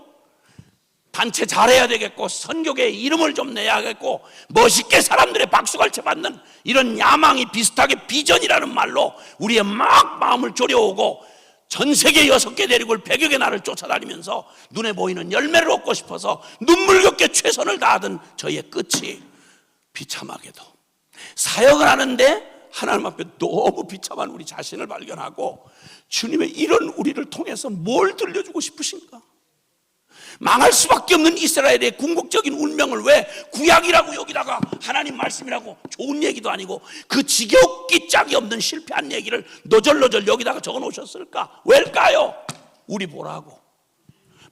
단체 잘해야 되겠고 선교계에 이름을 좀 내야겠고 멋있게 사람들의 박수갈채 받는 이런 야망이 비슷하게 비전이라는 말로 우리의 막 마음을 졸여오고, 전 세계 6개 대륙을 100여 개 나라를 쫓아다니면서 눈에 보이는 열매를 얻고 싶어서 눈물겹게 최선을 다하던 저희의 끝이 비참하게도 사역을 하는데 하나님 앞에 너무 비참한 우리 자신을 발견하고, 주님의 이런 우리를 통해서 뭘 들려주고 싶으신가? 망할 수밖에 없는 이스라엘의 궁극적인 운명을 왜 구약이라고 여기다가 하나님 말씀이라고, 좋은 얘기도 아니고 그 지겹기 짝이 없는 실패한 얘기를 너절너절 여기다가 적어 놓으셨을까? 왜일까요? 우리 보라고,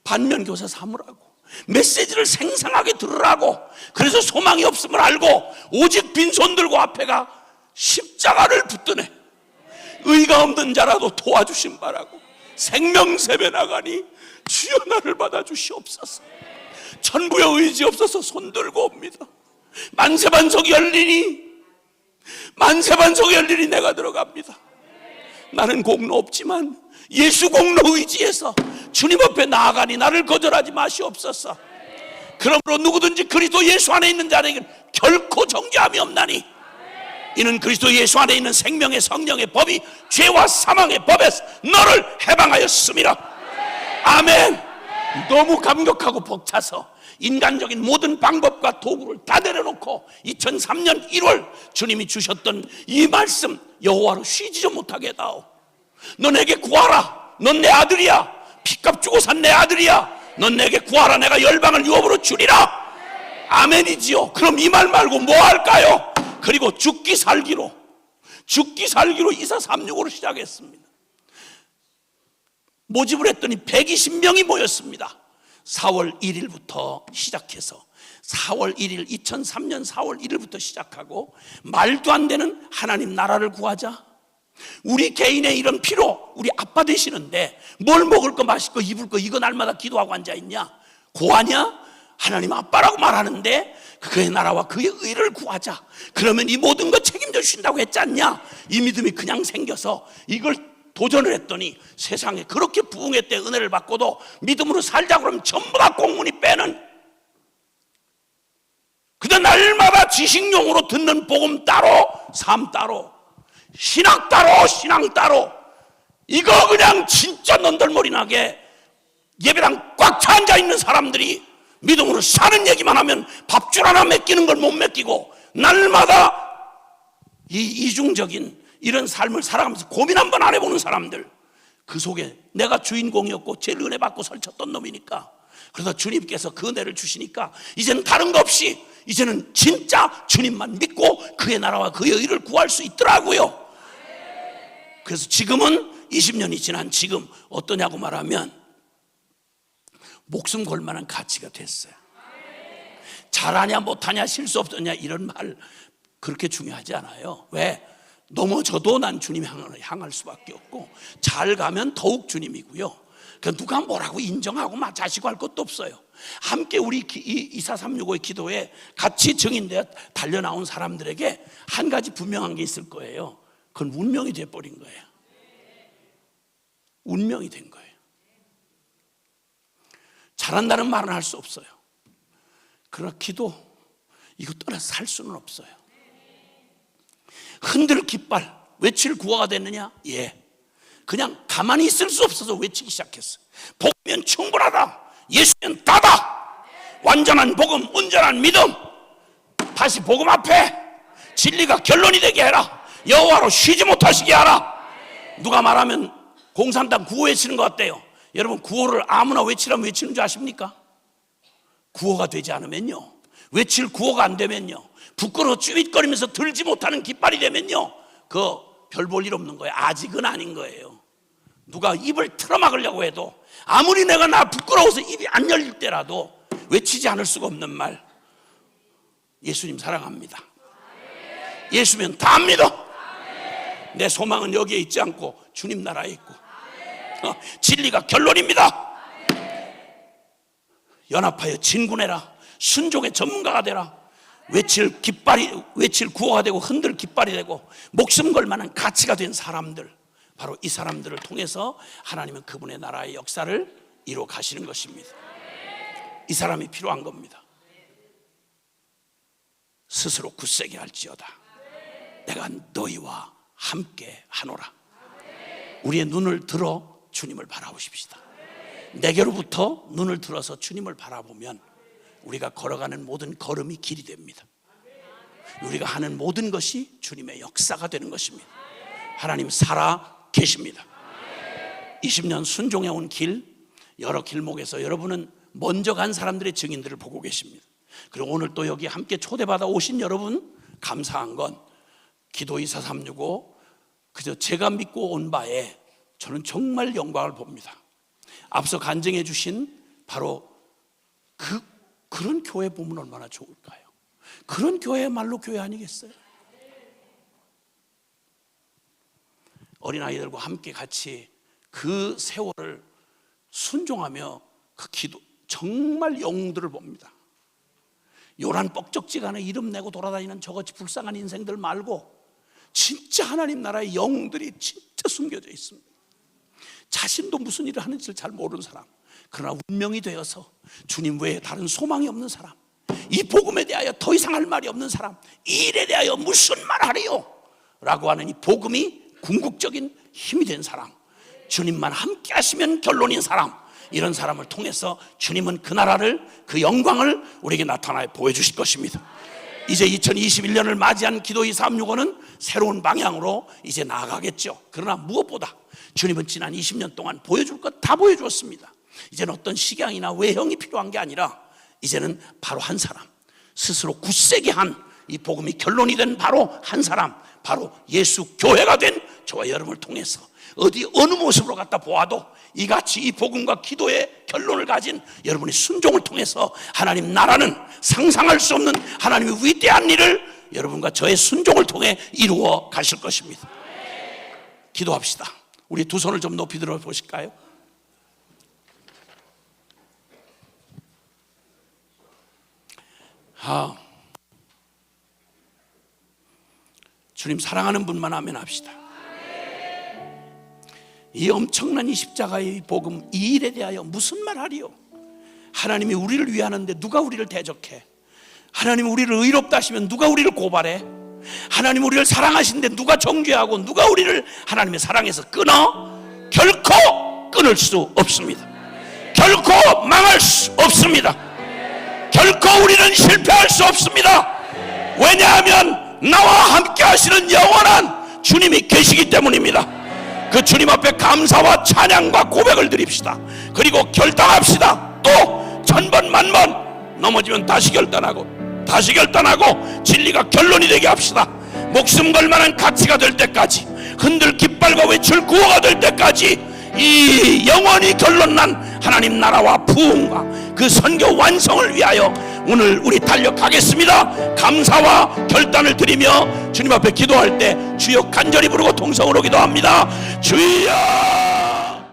반면교사 삼으라고, 메시지를 생생하게 들으라고. 그래서 소망이 없음을 알고 오직 빈손 들고 앞에가 십자가를 붙드네. 의가 없는 자라도 도와주신 바라고 생명샘에 나가니 주여 나를 받아주시옵소서. 천부의 의지 없어서 손들고 옵니다. 만세반석이 열리니 내가 들어갑니다. 나는 공로 없지만 예수 공로 의지해서 주님 앞에 나아가니 나를 거절하지 마시옵소서. 그러므로 누구든지 그리스도 예수 안에 있는 자에게는 결코 정죄함이 없나니, 이는 그리스도 예수 안에 있는 생명의 성령의 법이 죄와 사망의 법에서 너를 해방하였습니다. 아멘. 너무 감격하고 벅차서 인간적인 모든 방법과 도구를 다 내려놓고 2003년 1월 주님이 주셨던 이 말씀, 여호와로 쉬지 좀 못하게 해다오. 너 내게 구하라. 넌 내 아들이야. 피값 주고 산 내 아들이야. 넌 내게 구하라. 내가 열방을 유업으로 주리라. 아멘이지요. 그럼 이 말 말고 뭐 할까요? 그리고 죽기 살기로 이사 365로 시작했습니다. 모집을 했더니 120명이 모였습니다. 4월 1일부터 시작해서 2003년 4월 1일부터 시작하고, 말도 안 되는 하나님 나라를 구하자. 우리 개인의 이런 필요, 우리 아빠 되시는데 뭘 먹을 거 마실 거 입을 거 이거 날마다 기도하고 앉아있냐? 고하냐? 하나님 아빠라고 말하는데 그의 나라와 그의 의를 구하자. 그러면 이 모든 거 책임져 주신다고 했지 않냐? 이 믿음이 그냥 생겨서 이걸 도전을 했더니 세상에 그렇게 부흥했대. 은혜를 받고도 믿음으로 살자 그러면 전부 다 공문이 빼는, 그저 날마다 지식용으로 듣는 복음 따로, 삶 따로, 신학 따로, 신앙 따로. 이거 그냥 진짜 넌덜머리 나게 예배당 꽉 차 앉아 있는 사람들이 믿음으로 사는 얘기만 하면 밥줄 하나 맡기는 걸 못 맡기고 날마다 이 이중적인 이런 삶을 살아가면서 고민 한번 안 해보는 사람들, 그 속에 내가 주인공이었고 제일 은혜 받고 설쳤던 놈이니까, 그러다 주님께서 그 은혜를 주시니까 이제는 다른 거 없이 이제는 진짜 주님만 믿고 그의 나라와 그의 의를 구할 수 있더라고요. 그래서 지금은 20년이 지난 지금 어떠냐고 말하면 목숨 걸 만한 가치가 됐어요. 잘하냐 못하냐 실수 없었냐 이런 말 그렇게 중요하지 않아요. 왜? 넘어져도 난 주님 향할 수밖에 없고 잘 가면 더욱 주님이고요. 그러니까 누가 뭐라고 인정하고 자시고 할 것도 없어요. 함께 우리 24365의 기도에 같이 증인되어 달려나온 사람들에게 한 가지 분명한 게 있을 거예요. 그건 운명이 돼버린 거예요. 운명이 된 거예요. 잘한다는 말은 할 수 없어요. 그러나 기도 이거 떠나서 살 수는 없어요. 흔들 깃발 외칠 구호가 됐느냐? 예. 그냥 가만히 있을 수 없어서 외치기 시작했어요. 복음이면 충분하다. 예수는 다다. 완전한 복음, 온전한 믿음. 다시 복음 앞에 진리가 결론이 되게 해라. 여호와로 쉬지 못하시게 하라. 누가 말하면 공산당 구호 외치는 것 같대요. 여러분 구호를 아무나 외치라면 외치는 줄 아십니까? 구호가 되지 않으면요, 외칠 구호가 안 되면요, 부끄러워 쭈삣거리면서 들지 못하는 깃발이 되면요, 그 별 볼 일 없는 거예요. 아직은 아닌 거예요. 누가 입을 틀어막으려고 해도 아무리 내가 부끄러워서 입이 안 열릴 때라도 외치지 않을 수가 없는 말, 예수님 사랑합니다. 예수면 다 합니다. 내 소망은 여기에 있지 않고 주님 나라에 있고 진리가 결론입니다. 연합하여 진군해라. 순종의 전문가가 되라. 외칠 구호가 되고 흔들 깃발이 되고 목숨 걸 만한 가치가 된 사람들, 바로 이 사람들을 통해서 하나님은 그분의 나라의 역사를 이루어 가시는 것입니다. 이 사람이 필요한 겁니다. 스스로 굳세게 할지어다. 내가 너희와 함께 하노라. 우리의 눈을 들어 주님을 바라보십시다. 내게로부터 눈을 들어서 주님을 바라보면 우리가 걸어가는 모든 걸음이 길이 됩니다. 우리가 하는 모든 것이 주님의 역사가 되는 것입니다. 하나님 살아 계십니다. 20년 순종해 온 길, 여러 길목에서 여러분은 먼저 간 사람들의 증인들을 보고 계십니다. 그리고 오늘 또 여기 함께 초대받아 오신 여러분, 감사한 건 기도 24365 그저 제가 믿고 온 바에 저는 정말 영광을 봅니다. 앞서 간증해 주신 바로 그런 교회 보면 얼마나 좋을까요? 그런 교회야말로 교회 아니겠어요? 어린아이들과 함께 같이 그 세월을 순종하며 그 기도, 정말 영웅들을 봅니다. 요란 뻑적지간에 이름 내고 돌아다니는 저같이 불쌍한 인생들 말고 진짜 하나님 나라의 영웅들이 진짜 숨겨져 있습니다. 자신도 무슨 일을 하는지를 잘 모르는 사람, 그러나 운명이 되어서 주님 외에 다른 소망이 없는 사람, 이 복음에 대하여 더 이상 할 말이 없는 사람, 이 일에 대하여 무슨 말 하리요? 라고 하는 이 복음이 궁극적인 힘이 된 사람, 주님만 함께 하시면 결론인 사람, 이런 사람을 통해서 주님은 그 나라를, 그 영광을 우리에게 나타나여 보여주실 것입니다. 이제 2021년을 맞이한 기도 236호는 새로운 방향으로 이제 나아가겠죠. 그러나 무엇보다 주님은 지난 20년 동안 보여줄 것 다 보여주었습니다. 이제는 어떤 식양이나 외형이 필요한 게 아니라 이제는 바로 한 사람, 스스로 굳세게 한 이 복음이 결론이 된 바로 한 사람, 바로 예수 교회가 된 저와 여러분을 통해서 어디 어느 모습으로 갖다 보아도 이같이 이 복음과 기도의 결론을 가진 여러분의 순종을 통해서 하나님 나라는 상상할 수 없는 하나님의 위대한 일을 여러분과 저의 순종을 통해 이루어 가실 것입니다. 기도합시다. 우리 두 손을 좀 높이 들어 보실까요? 주님 사랑하는 분만 하면 합시다. 이 엄청난 이 십자가의 복음, 이 일에 대하여 무슨 말 하리요? 하나님이 우리를 위하는데 누가 우리를 대적해? 하나님 우리를 의롭다 하시면 누가 우리를 고발해? 하나님 우리를 사랑하시는데 누가 정죄하고 누가 우리를 하나님의 사랑에서 끊어? 결코 끊을 수 없습니다. 결코 망할 수 없습니다. 결코 우리는 실패할 수 없습니다. 왜냐하면 나와 함께 하시는 영원한 주님이 계시기 때문입니다. 그 주님 앞에 감사와 찬양과 고백을 드립시다. 그리고 결단합시다. 또 천번 만번 넘어지면 다시 결단하고 진리가 결론이 되게 합시다. 목숨 걸 만한 가치가 될 때까지, 흔들 깃발과 외출 구호가 될 때까지 이 영원히 결론난 하나님 나라와 부흥과 그 선교 완성을 위하여 오늘 우리 달려가겠습니다. 감사와 결단을 드리며 주님 앞에 기도할 때 주여 간절히 부르고 통성으로 기도합니다. 주여